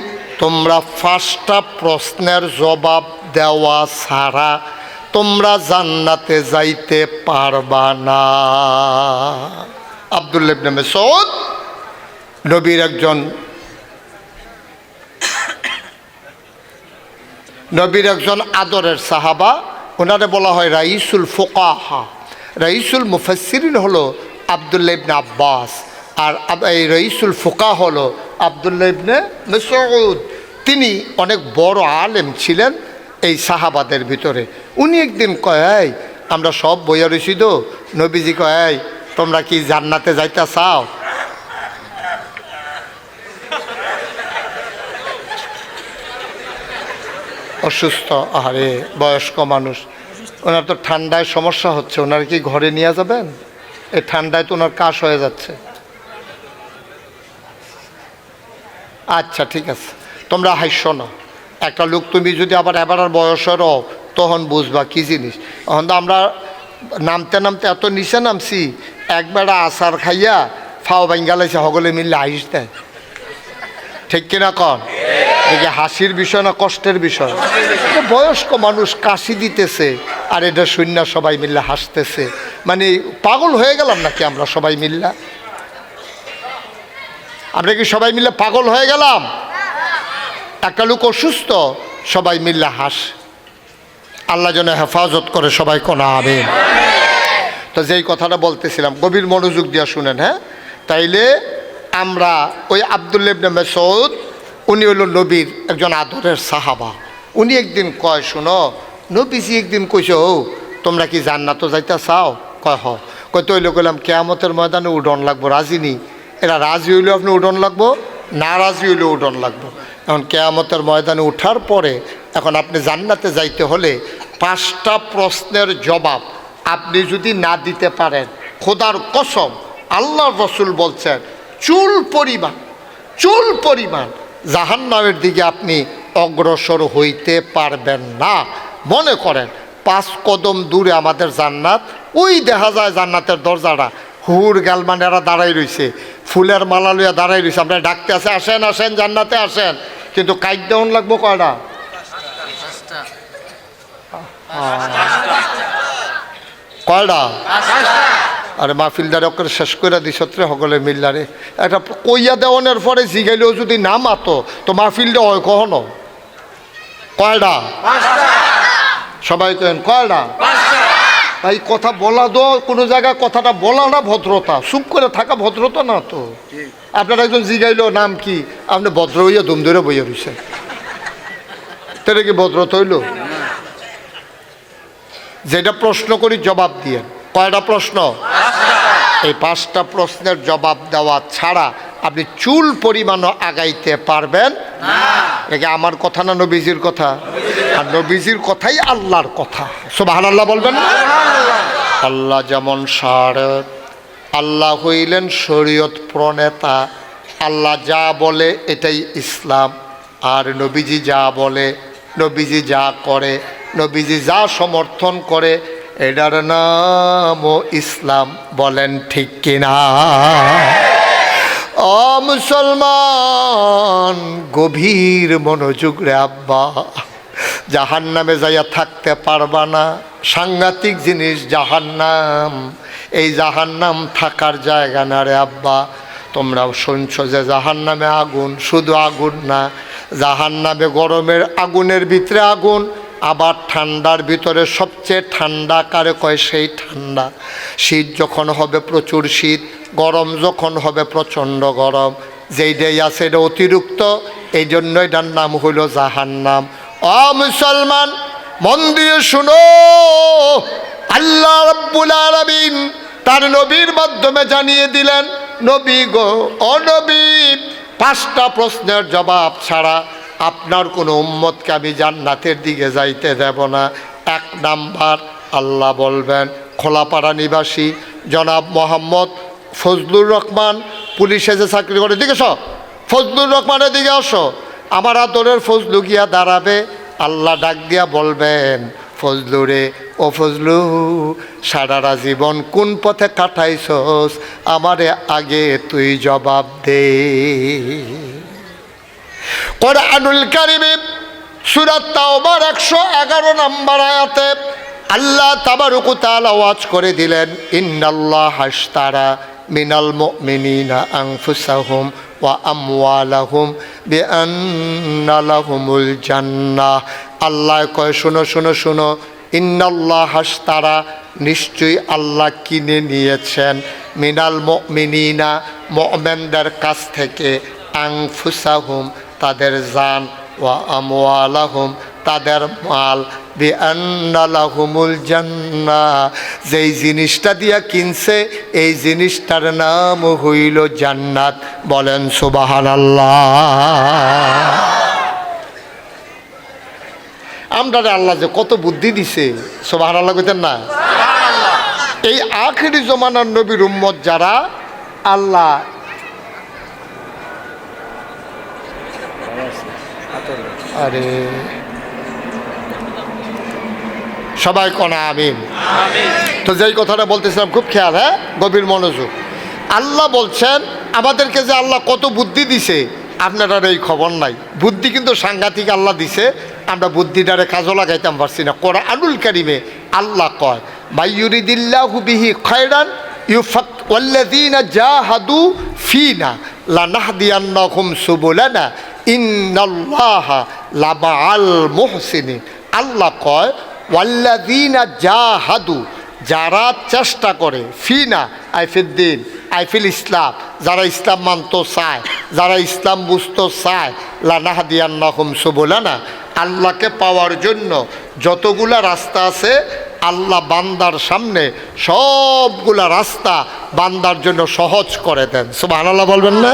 তোমরা ৫টা প্রশ্নের জবাব দেওয়া ছাড়া তোমরা জান্নাতে যাইতে পারবা না। আব্দুল্লাহ ইবনে মাসউদ নবীর একজন আদরের সাহাবা, ওনারে বলা হয় রাইসুল ফুকাহা। রাইসুল মুফাসসিরিন হলো আব্দুল্লাহ ইবনে আব্বাস, আর এই রাইসুল ফুকাহা হলো আব্দুল্লাহ ইবনে মাসউদ। তিনি অনেক বড় আলেম ছিলেন এই সাহাবাদের ভিতরে। উনি একদিন কয় আমরা সব বইয়া রয়েছি তো, নবীজি কয় তোমরা কি জান্নাতে যাইতে চাও? অসুস্থ, আরে বয়স্ক মানুষ, ওনার তো ঠান্ডায় সমস্যা হচ্ছে, ওনার কি ঘরে নিয়ে যাবেন? এই ঠান্ডায় তো ওনার কাশ হয়ে যাচ্ছে। আচ্ছা ঠিক আছে, তোমরা হাসছো না। একটা লোক তুমি যদি আবার এবার বয়সেরও, তখন বুঝবা কি জিনিস। এখন তো আমরা নামতে নামতে এত নিচে নামছি, একবেলা আচার খাইয়া ফাও বাঙ্গালাইছে সকলে মিললে হাসি দেয়, ঠিক কিনা কন? দেখি হাসির বিষয় না কষ্টের বিষয়? বয়স্ক মানুষ কাশি দিতেছে আর এটা শূন্য সবাই মিলে হাসতেছে। মানে পাগল হয়ে গেলাম নাকি আমরা সবাই মিল্লা? আমরা কি সবাই মিলে পাগল হয়ে গেলাম? একটা লোক অসুস্থ, সবাই মিল্লা হাস। আল্লাহ যেন হেফাজত করে, সবাই কোনা আমিন। তো যেই কথাটা বলতেছিলাম গভীর মনোযোগ দিয়ে শুনেন, হ্যাঁ? তাইলে আমরা ওই আব্দুল্লাহ ইবনে মাসউদ, উনি হলো নবীর একজন আদরের সাহাবা। উনি একদিন কয়, শুনো, নবীজি একদিন কইছে, ও তোমরা কি জান্নাতে যাইতে চাও? কয় হ। কয় তৈল কইলাম কেয়ামতের ময়দানে উডন লাগবো, রাজি নি? এরা রাজি হইলে আপনি উডন লাগবো, না রাজি হইলে উডন লাগবো। এখন কেয়ামতের ময়দানে উঠার পরে এখন আপনি জান্নাতে যাইতে হলে 5টা প্রশ্নের জবাব আপনি যদি না দিতে পারেন, খোদার কসম আল্লাহর রাসূল বলছেন চুল পরিমাণ জাহান্নামের দিকে আপনি অগ্রসর হইতে পারবেন না। মনে করেন 5 কদম দূরে আমাদের জান্নাত, ওই দেখা যায় জান্নাতের দরজাটা, হুর গালমানেরা দাঁড়াই রইছে, ফুলের মালা লইয়া দাঁড়াই রইছে, আপনার ডাকতে আছে, আসেন আসেন জান্নাতে আসেন। কিন্তু কাইট ডাউন লাগবো কয়টা? কয়টা? আরে মাহফিলদারে ওকে শেষ করে দিস রে সকলে মিল্লারে। একটা কইয়া দেওয়ানোর পরে জিগাইলেও যদি না মাতো তো মাহফিলটা হয় কখনো? কয়টা? সবাই কেন কয়টা? ভাই কথা বলা দো, কোনো জায়গায় কথাটা বলা না ভদ্রতা, চুপ করে থাকা ভদ্রতা না তো। আপনার একজন জিগাইলো নাম কি, আপনি ভদ্র হইয়া ধুম ধরে বইয়া রয়েছেন, তাহলে কি ভদ্রতা হইল? যেটা প্রশ্ন করি জবাব দিয়ে। কয়টা প্রশ্ন? এই 5টা প্রশ্নের জবাব দেওয়া ছাড়া আপনি চুল পরিমাণও আগাইতে পারবেন না। এটা আমার কথা না নবীজির কথা? আর নবীজির কথাই আল্লাহর কথা। সুবহানাল্লাহ বলবেন না? আল্লাহ যেমন শরীয়ত, আল্লাহ হইলেন শরীয়ত প্রণেতা। আল্লাহ যা বলে এটাই ইসলাম, আর নবীজি যা বলে, নবীজি যা করে, নবীজি যা সমর্থন করে, এটার নামও ইসলাম। বলেন ঠিক কিনা? ও মুসলমান, গভীর মনোযোগ রে আব্বা। জাহান্নামে যাইয়া থাকতে পারবা না, সাংঘাতিক জিনিস জাহান্নাম। এই জাহান্নাম থাকার জায়গা না রে আব্বা। তোমরা শুনছো যে জাহান্নামে আগুন, শুধু আগুন না, জাহান্নামে গরমের আগুনের ভিতরে আগুন, আবার ঠান্ডার ভিতরে সবচেয়ে ঠান্ডা কারে কয়? সেই ঠান্ডা। শীত যখন হবে প্রচুর শীত, গরম যখন হবে প্রচণ্ড গরম, যেইটাই আছে এটা অতিরিক্ত, এই জন্য এটার নাম হইল জাহান্নাম। ও মুসলমান, মন দিয়ে শুনো, আল্লাহ রাব্বুল আলামিন তার নবীর মাধ্যমে জানিয়ে দিলেন, নবী গো, ও নবী, 5টা প্রশ্নের জবাব ছাড়া আপনার কোনো উম্মতকে আমি জান্নাতের দিকে যাইতে দেব না। 1 নাম্বার, আল্লাহ বলবেন, খোলাপাড়া নিবাসী জনাব মোহাম্মদ ফজলুর রহমান, পুলিশে যে চাকরি করে, দিকে সব ফজলুর রহমানের দিকে আসো। আমার আদরের ফজলু গিয়া দাঁড়াবে, আল্লাহ ডাক দিয়া বলবেন, ফজলু রে, ও ফজলু, সারাটা জীবন কোন পথে কাটাইছস, আমারে আগে তুই জবাব দে। কোরআনুল কারীমে সূরা তাওবার 111 নম্বর আয়াতে আল্লাহ তাবারক ওয়া তাআলা ওয়াজ করে দিলেন, ইন্নাল্লাহা আশতারা মিনাল মুমিনিনা আনফুসাহুম ওয়া আমওয়ালাহুম বিআন্না লাহুমুল জান্নাহ। আল্লাহ কয়, শোনো শোনো শোনো, ইন্নাল্লাহা আশতারা, নিশ্চয়ই আল্লাহ কিনে নিয়েছেন, মিনাল মুমিনিনা, মুমিনদের কাছ থেকে, আনফুসাহুম, তাদের জান, ওয়া আমওয়ালাহুম, তাদের মাল, বিআন্না লাহুমুল জান্নাহ, যেই জিনিসটা দিয়া কিনছে এই জিনিসটার নাম হইল জান্নাত। বলেন সুবহানাল্লাহ। আমরা আল্লাহ যে কত বুদ্ধি দিছে, সুবহানাল্লাহ কইতেন না? এই আখিরি জমানার নবীর উম্মত যারা, আল্লাহ আরে সবাই কোনা আমিন। তো যেই কথাটা বলতেছিলাম খুব খেয়াল, হ্যাঁ, গভীর মনোযোগ। আল্লাহ বলছেন আমাদেরকে যে আল্লাহ কত বুদ্ধি দিছে, আপনারা এই খবর নাই। বুদ্ধি কিন্তু সাংঘাতিক আল্লাহ দিছে, আমরা বুদ্ধিটারে কাজও লাগাইতাম পারছি না। কোরআনুল কারীমে আল্লাহ কয় মাইয়ুরিদিল্লাহু বিহি খায়রান ইউফাক ওয়াল্লাযীনা জাহাদু ফিনা লানাহদিয়ান্নাহুম সুবুলানা ইন্নাল্লাহা লামাআল মুহসিনিন। আল্লাহ কয় ওয়াল্লাযীনা জাহাদু, যারা চেষ্টা করে, ফিনা আইফিদ্দিন আইফিল ইসলাম, যারা ইসলাম মানতে চায়, যারা ইসলাম বুঝতে চায়, লানাহদিয়ান্নাহুম সুবুলানা, আল্লাহকে পাওয়ার জন্য যতগুলা রাস্তা আছে আল্লাহ বান্দার সামনে সবগুলা রাস্তা বান্দার জন্য সহজ করে দেন। সুবহানাল্লাহ বলবেন না?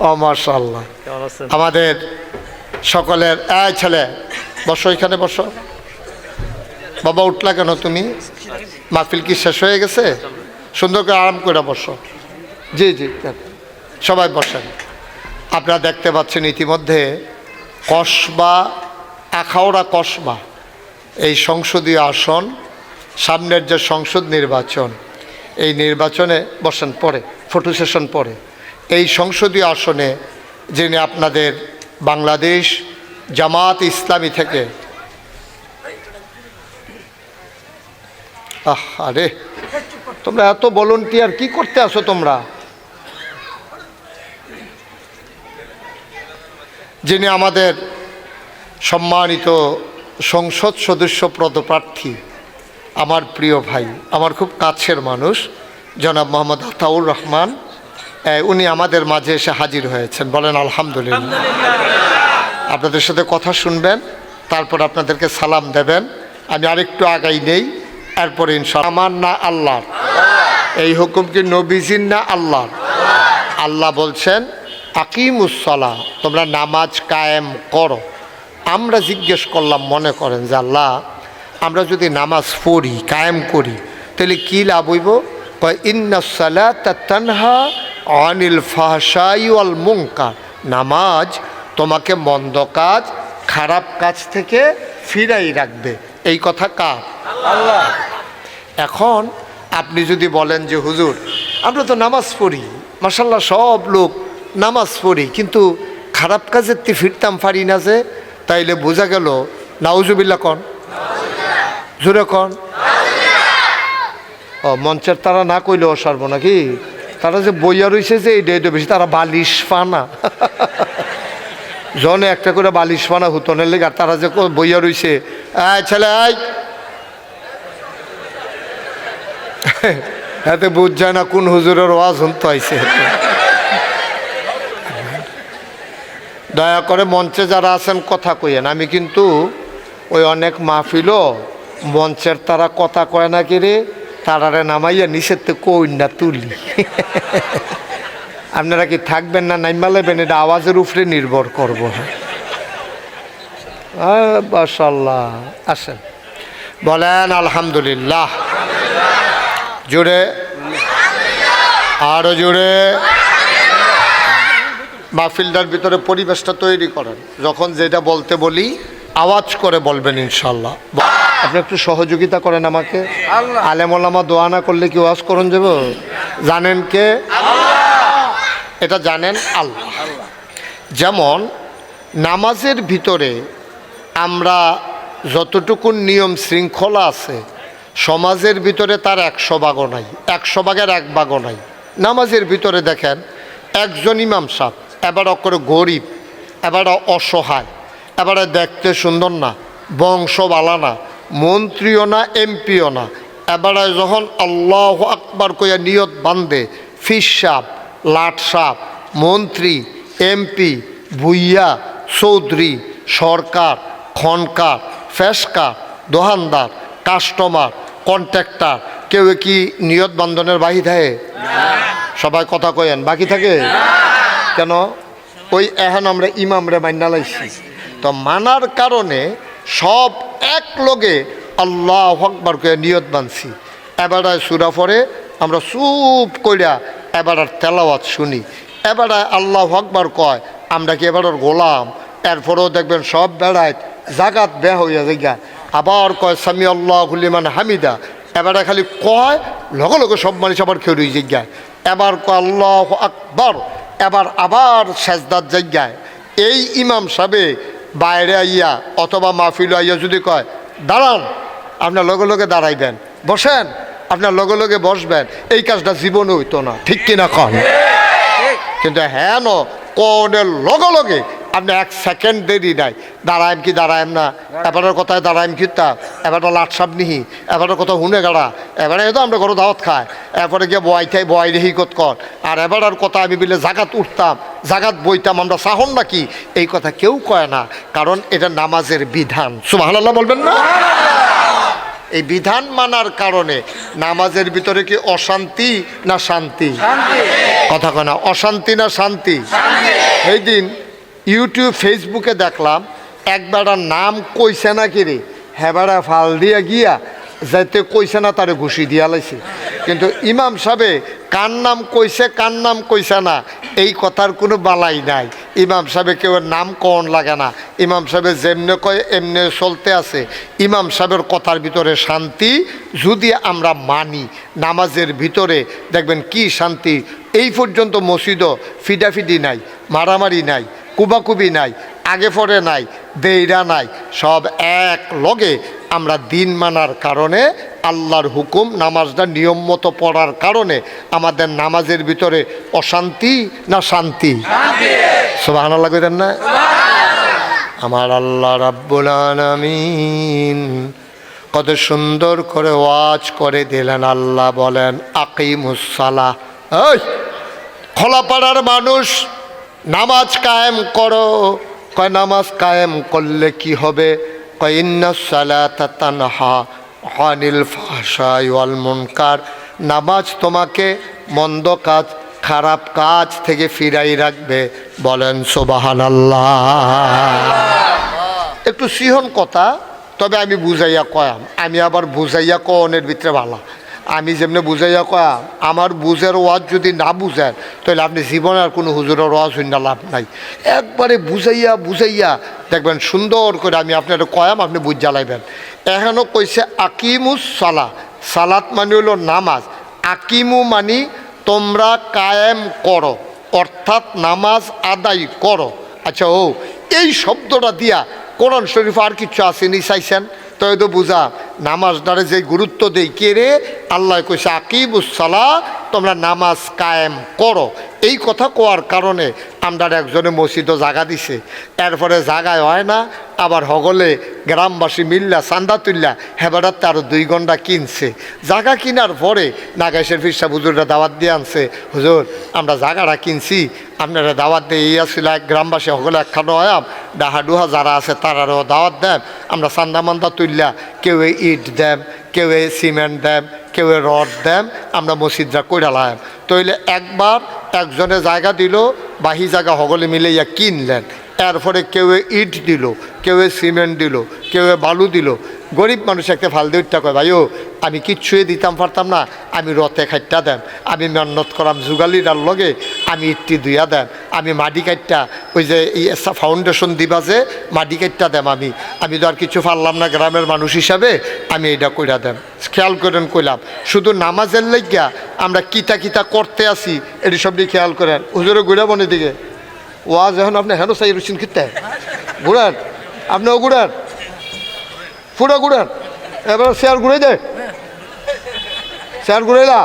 ও মাশাআল্লাহ। আমাদের সকলের ছেলে বসো, এখানে বসো। বাবা উঠলা কেন তুমি? মাহফিল কি শেষ হয়ে গেছে? সুন্দর করে আরাম করে বসো। জি জি, সবাই বসেন। আপনারা দেখতে পাচ্ছেন ইতিমধ্যে কসবা, আখাউড়া কসবা, এই সংসদীয় আসন, সামনের যে সংসদ নির্বাচন, এই নির্বাচনে বসেন পরে, ফটো সেশন পরে, এই সংসদীয় আসনে যিনি আপনাদের বাংলাদেশ জামাত ইসলামী থেকে, আরে তোমরা এত ভলান্টিয়ার কি করতে আসো তোমরা? যিনি আমাদের সম্মানিত সংসদ সদস্য পদপ্রার্থী, আমার প্রিয় ভাই, আমার খুব কাছের মানুষ, জনাব মোহাম্মদ আতাউর রহমান, উনি আমাদের মাঝে এসে হাজির হয়েছেন। বলেন আলহামদুলিল্লাহ। আপনাদের সাথে কথা শুনবেন, তারপর আপনাদেরকে সালাম দেবেন। আমি আরেকটু আগাই নেই, এরপরে ইনশাআল্লাহ। আমার না আল্লাহর? এই হুকুম কি নবীজির না আল্লাহর? আল্লাহ বলছেন আকিমুসসালাহ, তোমরা নামাজ কায়েম করো। আমরা জিজ্ঞেস করলাম, মনে করেন যে আল্লাহ, আমরা যদি নামাজ পড়ি, কায়েম করি, তাহলে কী লাভ হইব? কয় ইন্নাস সালাতা তানহা আনিল ফাহশাই ওয়াল মুনকার, নামাজ তোমাকে মন্দ কাজ, খারাপ কাজ থেকে ফিরাই রাখবে। এই কথা কার? আল্লাহ। এখন আপনি যদি বলেন যে হুজুর, আমরা তো নামাজ পড়ি, মাশাআল্লাহ সব লোক নামাজ পড়ি, কিন্তু খারাপ কাজের তে ফিরতাম পারি না যে, তাইলে বোঝা গেল নাউজুবিল্লাহ কন, জোরে কন। ও মঞ্চের তারা না কইলেও সারবো নাকি? তারা যে বইয়া রয়েছে যে এইটা বেশি, তারা বালিশ পানা জনে একটা করে বালিশ পানা হুতনের লেগে, আর তারা যে বইয়া রয়েছে, ছেলে এতে বুঝ যায় না কোন হুজুরের ওয়াজ শুনতে আইছে। দয়া করে মঞ্চে যারা আছেন কথা কইয়েন। আমি কিন্তু ওই অনেক মাহফিলও মঞ্চের তারা কথা কয় না কিরে, তারারে নামাইয়া নিষেধ কই না তুলি। আপনারা কি থাকবেন না নাইমা লেবেন, এটা আওয়াজের উপরে নির্ভর করবো। মাশাআল্লাহ, আসেন বলেন আলহামদুলিল্লাহ। জোরে, আরো জোরে। মাহফিলটার ভিতরে পরিবেশটা তৈরি করেন, যখন যেটা বলতে বলি আওয়াজ করে বলবেন ইনশাল্লাহ। আপনি একটু সহযোগিতা করেন আমাকে। আলেম ওলামা দোয়া না করলে কি ওয়াজ করুন যাব? জানেন কে? এটা জানেন আল্লাহ। যেমন নামাজের ভিতরে আমরা যতটুকু নিয়ম শৃঙ্খলা আছে, সমাজের ভিতরে তার 100 ভাগও নাই, 100 ভাগের 1 ভাগও নাই। নামাজের ভিতরে দেখেন একজন ইমাম সাহেব, এবারে করে গরিব, এবারে অসহায়, এবারে দেখতে সুন্দর না, বংশ বালা না, মন্ত্রীও না, এমপিও না, এবারে যখন আল্লাহু আকবার কইয়া নিয়ত বান্ধে, ফিস সাহেব, লাট সাহেব, মন্ত্রী, এমপি, ভুইয়া, চৌধুরী, সরকার, খনকার, ফেসকার, দোকানদার, কাস্টমার, কন্ট্রাক্টর, কেউ কি নিয়ত বান্ধনের বাহি থাকে? সবাই কথা কয়েন, বাকি থাকে কেন? ওই এখন আমরা ইমামরে মান্না লাইছি, তো মানার কারণে সব এক লগে আল্লাহু আকবার কইয়া নিয়ত বানছি। এবারে সূরা পড়ে আমরা চুপ কইরা এবারে তেলাওয়াত শুনি, এবারে আল্লাহু আকবার কয়, আমরা কি এবারের গোলাম? এরপরেও দেখবেন সব বেড়ায় জাগাত বেয়া হইয়া জায়গা, আবার কয় সামি আল্লাহু লিমান হামিদা, এবারে খালি কয় লগে লগে সব মানুষ আবার খেয়ে রই জায়গায়, এবার কয় আল্লাহু আকবার, এবার আবার সেজদার জায়গায়, এই ইমাম সাহেবে বাইরে আইয়া অথবা মাহফিল আইয়া যদি কয় দাঁড়ান, আপনার লগে লগে দাঁড়াইবেন, বসেন, আপনার লগে লগে বসবেন, এই কাজটা জীবনে হইতো না, ঠিক কিনা কন? কিন্তু হ্যাঁ কনের লগে লগে আপনি এক সেকেন্ড দেরি নাই, দাঁড়াইম কি দাঁড়াইম না, এবারের কথায় দাঁড়াইম কি তা, এবারটা লাট সাপ নিহি, এবারের কথা হুনে গাড়া, এবারে তো আমরা ঘরে দাওয়াত খাই, এরপরে গিয়ে বয় থাই বয় রেহি কত কর, আর এবারের কথা আমি বলে জাগাত উঠতাম, জাগাত বইতাম, আমরা সাহন নাকি, এই কথা কেউ কয় না, কারণ এটা নামাজের বিধান। সুবহানাল্লাহ বলবেন না? এই বিধান মানার কারণে নামাজের ভিতরে কি অশান্তি না শান্তি? কথা কয় না, অশান্তি না শান্তি? এই দিন ইউটিউব ফেসবুকে দেখলাম একবারটার নাম কইছে না কিরে, হেবারা ফাল দিয়া গিয়া যাইতে কইছে না তারে ঘুষি দিয়া লাইছে। কিন্তু ইমাম সাহেবে কার নাম কইছে কার নাম কইছে না এই কথার কোনো বালাই নাই। ইমাম সাহেবে কেউ নাম কন লাগে না, ইমাম সাহেবের যেমনে কয় এমনি চলতে আছে। ইমাম সাহেবের কথার ভিতরে শান্তি যদি আমরা মানি, নামাজের ভিতরে দেখবেন কি শান্তি। এই পর্যন্ত মসজিদও ফিডাফিডি নাই, মারামারি নাই, কুবাকুবি নাই, আগে পরে নাই, বেইরা নাই, সব এক লগে আমরা দিন মানার কারণে, আল্লাহর হুকুম নামাজটা নিয়ম মতো পড়ার কারণে আমাদের নামাজের ভিতরে অশান্তি না শান্তি? সুবহানাল্লাহ কইতেন না? আমার আল্লাহ রাব্বুল আলামিন কত সুন্দর করে ওয়াজ করে দিলেন। আল্লাহ বলেন আকিমুস সালাহ, এই খোলাপাড়ার মানুষ নামাজ কায়েম করো। কয় নামাজ কায়েম করলে কি হবে? কয় ইন্নাস সালাতা তানহা আনিল ফাহশাই ওয়াল মুনকার, নামাজ তোমাকে মন্দ কাজ খারাপ কাজ থেকে ফিরাই রাখবে। বলেন সুবহানাল্লাহ। একটু সিহন কথা, তবে আমি বুঝাইয়া কয়াম, আমি আবার বুঝাইয়া কনের ভিতরে ভালো। আমি যেমনি বুঝাইয়া কয়াম, আমার বুঝের ওয়াজ যদি না বুঝেন তাহলে আপনি জীবনে আর কোনো হুজুরের ওয়াজ হইন না, লাভ নাই। একবারে বুঝাইয়া বুঝাইয়া দেখবেন সুন্দর করে আমি আপনার কয়াম, আপনি বুঝ জ্বালাইবেন। এখনও কইছে আকিমুস সালা, সালাত মানে হলো নামাজ, আকিমু মানি তোমরা কায়েম করো, অর্থাৎ নামাজ আদায় করো। আচ্ছা, ও এই শব্দটা দিয়া কোরআন শরীফ আর কিছু আসেনি চাইছেন? তো তো বুঝা নামাজটারে যে গুরুত্ব দেই কে রে, আল্লাহ কইছে আকিমুস সালাহ, তোমরা নামাজ কায়েম করো। এই কথা কোয়ার কারণে আমরা একজনে মসজিদও জাগা দিছে, এরপরে জাগায় হয় না, আবার হগলে গ্রামবাসী মিল্লা চান্দা তুললা হেবারাতে আরও 2 ঘন্টা কিনছে। জাগা কিনার পরে নাগাইশের ফিরসা হুজুররা দাওয়াত দিয়ে আনছে, হুজুর আমরা জাগাটা কিনছি, আপনারা দাওয়াত দিয়ে এই আসছিল, গ্রামবাসী হগলে একখানো হয়াম, ডাহা ডুহা যারা আছে তারারও দাওয়াত দেন, আমরা চান্দা মান্দা তুললা, কেউ ইট দেন, কেউ সিমেন্ট দেন, কেউ রড দেন, আমরা মসজিদরা কইরালাম। তইলে একবার একজনে জায়গা দিল, বাহি জায়গা হগলে মিলে ইয়া কিনলেন, এরপরে কেউ ইট দিল, কেউ সিমেন্ট দিল, কেউ বালু দিল। গরিব মানুষ একটা ফাল দিয়ে উঠটা কয়, ভাইও আমি কিচ্ছুই দিতাম পারতাম না, আমি রথে খাইটা দেন, আমি মেহনত করাম যুগালিটার লগে, আমি ইটটি দুইয়া দেন, আমি মাটি কাটটা ওই যে এই ফাউন্ডেশন দিবা যে মাটি কাটটা দেম, আমি তো আর কিছু পারলাম না গ্রামের মানুষ হিসাবে, আমি এটা কইরা দেন। খেয়াল করেন কইলাম, শুধু নামাজের লাগিয়া আমরা কিতা কিতা করতে আসি এটি সবটি খেয়াল করেন। হুজুরে ঘুরা বনে দিকে ওয়াজ এখন আপনি হেন চাই রুচিন কিতে ঘুরান, আপনিও ঘুরান, ফুটা ঘুরান, এবার শেয়ার ঘুরে দে, শেয়ার ঘুরাইলা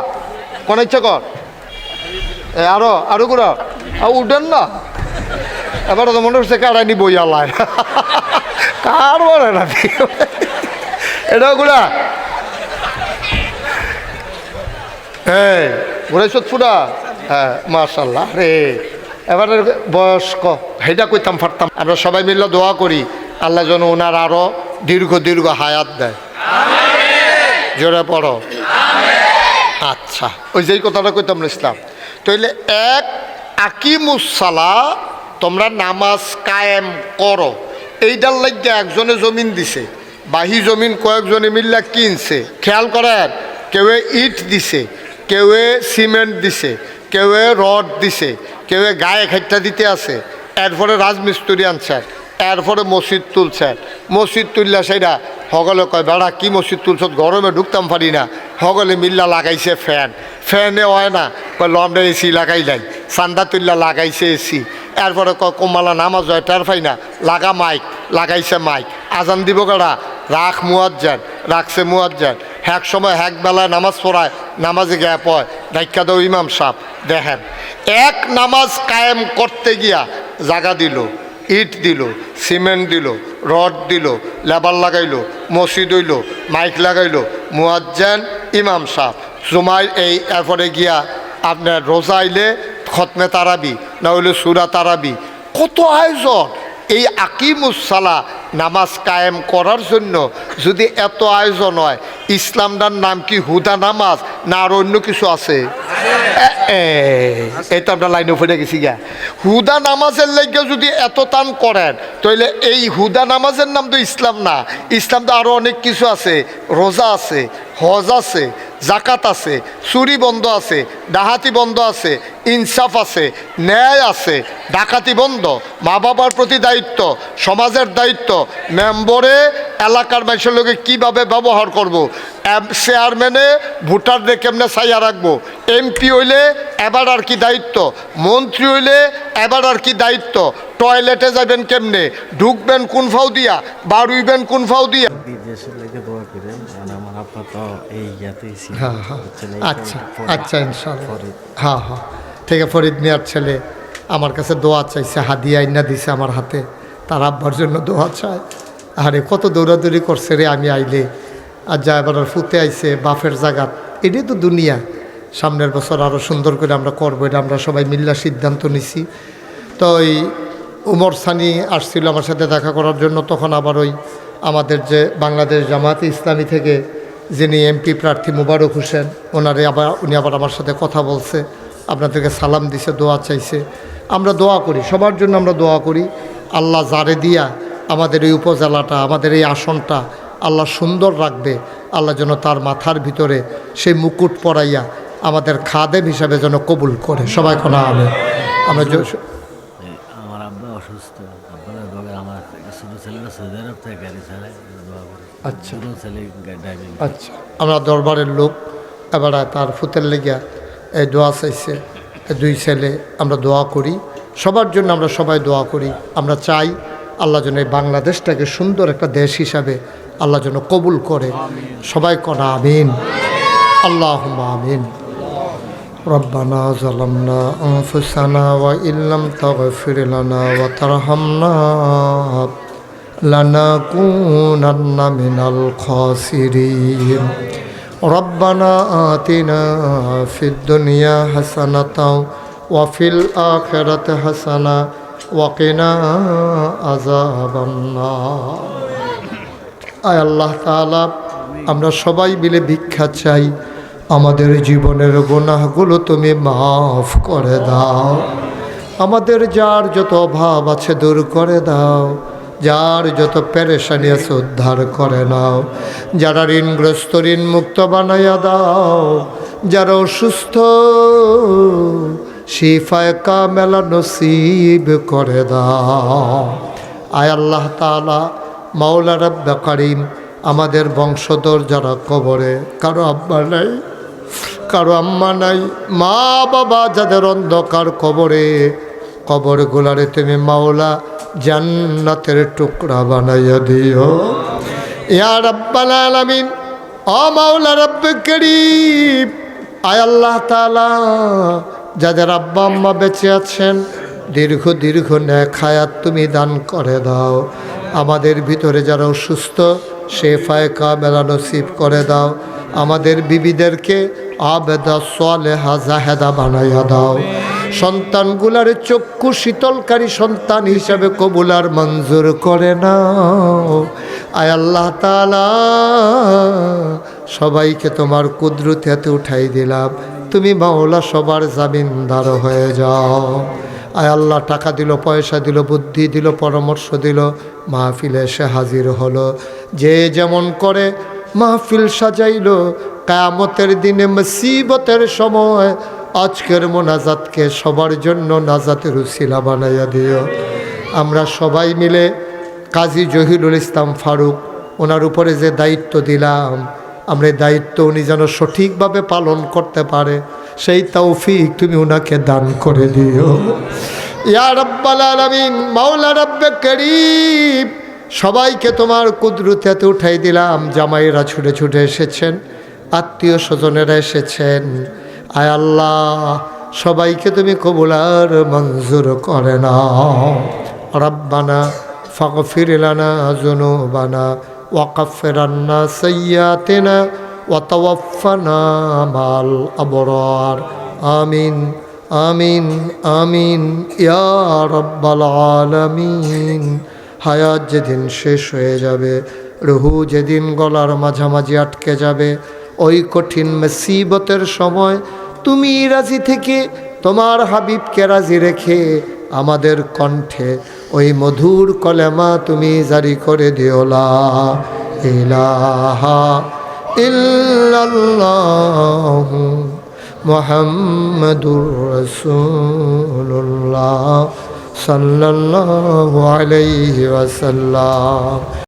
কোন ইচ্ছা কর, আরো ঘুরা, উঠেন না, এবার তো মনে হচ্ছে কারানি বই আল্লাহ কার বলে না, এটাও ঘুরা, হ্যাঁ ঘুরাইছ ফুটা, হ্যাঁ মাশাল্লাহ রে। এবার বয়স্ক হেটা কইতাম পারতাম। আমরা সবাই মিলে দোয়া করি আল্লাহ যেন ওনার আরো দীর্ঘ হায়াত দেয়। জোরে পড়ো। আচ্ছা, ওই যেই কথাটা কইতাম ইসলাম, তাইলে এক আকিমুস সালাহ, তোমরা নামাজ কায়েম করো। এইটার লাগে একজনে জমিন দিছে, বাহি জমিন কয়েকজনে মিল্লা কিনছে। খেয়াল করেন, কেউ ইট দিছে, কেউ সিমেন্ট দিছে, কেউ রড দিছে, কেউ গায়ে খাইটা দিতে আছে, এরপরে রাজমিস্ত্রি আনছেন, এরপরে মসজিদ তুলছেন। মসজিদ তুললা সেইটা হগলে কয়, বেড়া কি মসজিদ তুলছ, গরমে ঢুকতাম পারি না। হগলে মিল্লা লাগাইছে ফ্যান, ফ্যানে হয় না, কয় লমটা এসি লাগাই নাই, চান্দা তুল্লা লাগাইছে এসি। এরপরে কমালা নামাজ হয় টের পাই না, লাগা মাইক, লাগাইছে মাইক, আজান দিব কারা, রাখ মুয়াজ্জান, রাখছে মুয়াজ্জান, এক সময় এক বেলায় নামাজ পড়ায়, নামাজে গ্যাপ হয়, ধাক্কা দাও ইমাম সাহেব। দেখেন এক নামাজ কায়েম করতে গিয়া জাগা দিল, ইট দিল, সিমেন্ট দিল, রড দিল, লেবার লাগাইলো, মসজিদ হইল, মাইক লাগাইলো, মুয়াজ্জান ইমাম সাহেব জুমায় এই এরপরে গিয়া আপনার রোজা আইলে খতমে তারাবি, না হইলে সুরা তারাবি, কত আয়োজন। এই আকিমুসসালা নামাজ কায়েম করার জন্য যদি এত আয়োজন হয়, ইসলামটার নাম কি হুদা নামাজ না আর অন্য কিছু আছে? এই তো আমরা লাইনে ফিরে গেছি গা। হুদা নামাজের লেগে যদি এত টান করেন, তাহলে এই হুদা নামাজের নাম তো ইসলাম না। ইসলাম তো আরও অনেক কিছু আছে, রোজা আছে, হজ আছে, জাকাত আছে, চুরি বন্ধ আছে, ডাহাতি বন্ধ আছে, ইনসাফ আছে, ন্যায় আছে, ডাকাতি বন্ধ, মা বাবার প্রতি দায়িত্ব, সমাজের দায়িত্ব, মেম্বরে এলাকার মানুষের লোকে কীভাবে ব্যবহার করব, চেয়ারম্যানে ভোটারদের কেমনে ছাইয়া রাখবো, এমপি হইলে এবার আর কি দায়িত্ব, মন্ত্রী হইলে এবার আর কি দায়িত্ব, টয়লেটে যাবেন কেমনে, ঢুকবেন কোন ফাউ দিয়া, বাড়ুইবেন কোন ফাউ দিয়া। হ্যাঁ হ্যাঁ আচ্ছা আচ্ছা ইনশাআল্লাহ। হ্যাঁ হ্যাঁ ঠিক আছে। ফরিদ মিয়ার ছেলে আমার কাছে দোয়া চাইছে, হাদিয়া আইনা দিছে আমার হাতে, তার আব্বার জন্য দোয়া চায়। আরে কত দৌড়াদৌড়ি করছে রে আমি আইলে, আর যা এবার ফুতে আইছে বাফের জায়গা। এটাই তো দুনিয়া। সামনের বছর আরও সুন্দর করে আমরা করবো, এটা আমরা সবাই মিল্লা সিদ্ধান্ত নিছি। তো ওই উমর সানি আসছিল আমার সাথে দেখা করার জন্য, তখন আবার ওই আমাদের যে বাংলাদেশ জামায়াতে ইসলামী থেকে যিনি এমপি প্রার্থী মুবারক হোসেন, উনি আবার আমার সাথে কথা বলছে, আপনাদেরকে সালাম দিছে, দোয়া চাইছে। আমরা দোয়া করি, সবার জন্য আমরা দোয়া করি। আল্লাহ জারে দিয়া আমাদের এই উপজেলাটা, আমাদের এই আসনটা আল্লাহ সুন্দর রাখবে। আল্লাহ যেন তার মাথার ভিতরে সেই মুকুট পরাইয়া আমাদের খাদেম হিসাবে যেন কবুল করে। সবাই কোনা আমি আমরা আমার আব্বা অসুস্থ, আমার ছোটো ছেলেরা সৌদি আরব থেকে গাড়ি চালায়। আচ্ছা ছেলে ড্রাইভিং। আচ্ছা আমরা দরবারের লোক এবার তার ফুতের লেগিয়া এই দোয়া চাইছে, দুই ছেলে। আমরা দোয়া করি সবার জন্য, আমরা সবাই দোয়া করি। আমরা চাই আল্লাহ যেন এই বাংলাদেশটাকে সুন্দর একটা দেশ হিসাবে আল্লাহ যেন কবুল করে। সবাই কনা আমিন, আল্লাহুম্মা আমিন। রব্বানা যালামনা আনফুসানা ওয়া ইল্লাম তাগফির লানা ওয়া তারহামনা লানাকুনান্না মিনাল খাসিরিন। রব্বানা আতিনা ফিদ দুনিয়া হাসানাতাও ওয়া ফিল আখিরাতি হাসানা ওয়া কিনা আযাবান্নার। আয় আল্লাহ তাআলা, আমরা সবাই মিলে ভিক্ষা চাই, আমাদের জীবনের গুনাহগুলো তুমি মাফ করে দাও। আমাদের যার যত অভাব আছে দূর করে দাও, যার যত পেরেশানি আছে উদ্ধার করে নাও, যারা ঋণগ্রস্ত ঋণ মুক্ত বানাইয়া দাও, যারা অসুস্থ শিফায়ে কামেলা নসিব করে দাও। আয় আল্লাহ তাআলা, মাওলা রব্বে কারীম, আমাদের বংশধর যারা কবরে, কারো আব্বা নাই, কারো আম্মা নাই, মা বাবা যাদের অন্ধকার কবরে, কবরগুলারে তুমি মাওলা জান্নাতের টুকরা বানাইয়া দিও ইয়া রাব্বাল আলামিন। ও মাওলা রব্বে কারীম, আয় আল্লাহ তাআলা, যাদের আব্বা আম্মা বেঁচে আছেন, দীর্ঘ দীর্ঘ নেক হায়াত তুমি দান করে দাও। আমাদের ভিতরে যারা অসুস্থ শেফায়ে কামেলা নসিব করে দাও। আমাদের বিবিদেরকে আবেদা সালেহা জাহেদা বানাইয়া দাও। সন্তানগুলার চক্ষু শীতলকারী সন্তান হিসাবে কবুল আর মঞ্জুর করে নাও। আয় আল্লাহ তাআলা, সবাইকে তোমার কুদরতে হাতে উঠাই দিলাম, তুমি মাওলা সবার জামিনদার হয়ে যাও। আয় আল্লাহ, টাকা দিল, পয়সা দিল, বুদ্ধি দিল, পরামর্শ দিল, মাহফিলে এসে হাজির হলো। যে যেমন করে মাহফিল সাজাইল, কিয়ামতের দিনে মুসিবতের সময় আজকের মোনাজাতকে সবার জন্য নাজাতের উসিলা বানাইয়া দিও। আমরা সবাই মিলে কাজী জহিরুল ইসলাম ফারুক, ওনার উপরে যে দায়িত্ব দিলাম, আমরা এই দায়িত্ব উনি যেন সঠিকভাবে পালন করতে পারে, সেই তৌফিক তুমি ওনাকে দান করে দিও। ইয়া রাব্বাল আলামিন, মাওলা রাব্বে করিম, সবাইকে তোমার কুদরতে উঠাই দিলাম। জামাইরা ছুটে ছুটে এসেছেন, আত্মীয় স্বজনেরা এসেছেন। আয় আল্লাহ, সবাইকে তুমি কবুল আর মঞ্জুর করে নাও। রব্বানা ফাগফির লানা যুনুবানা ওয়া কাফির আন্না সাইয়্যাতিনা ওয়া তাওয়াফফানা মাল আবরার। আমিন আমিন আমিন ইয়া রাব্বাল আলামিন। হায়াত যেদিন শেষ হয়ে যাবে, রুহু যেদিন গলার মাঝামাঝি আটকে যাবে, ওই কঠিন মুসিবতের সময় তুমি রাজি থেকে তোমার হাবিবকে রাজি রেখে আমাদের কণ্ঠে ওই মধুর কলেমা তুমি জারি করে দিও, লা ইলাহা ইল্লাল্লাহু মুহাম্মাদুর রাসূলুল্লাহ সাল্লাল্লাহু আলাইহি ওয়াসাল্লাম।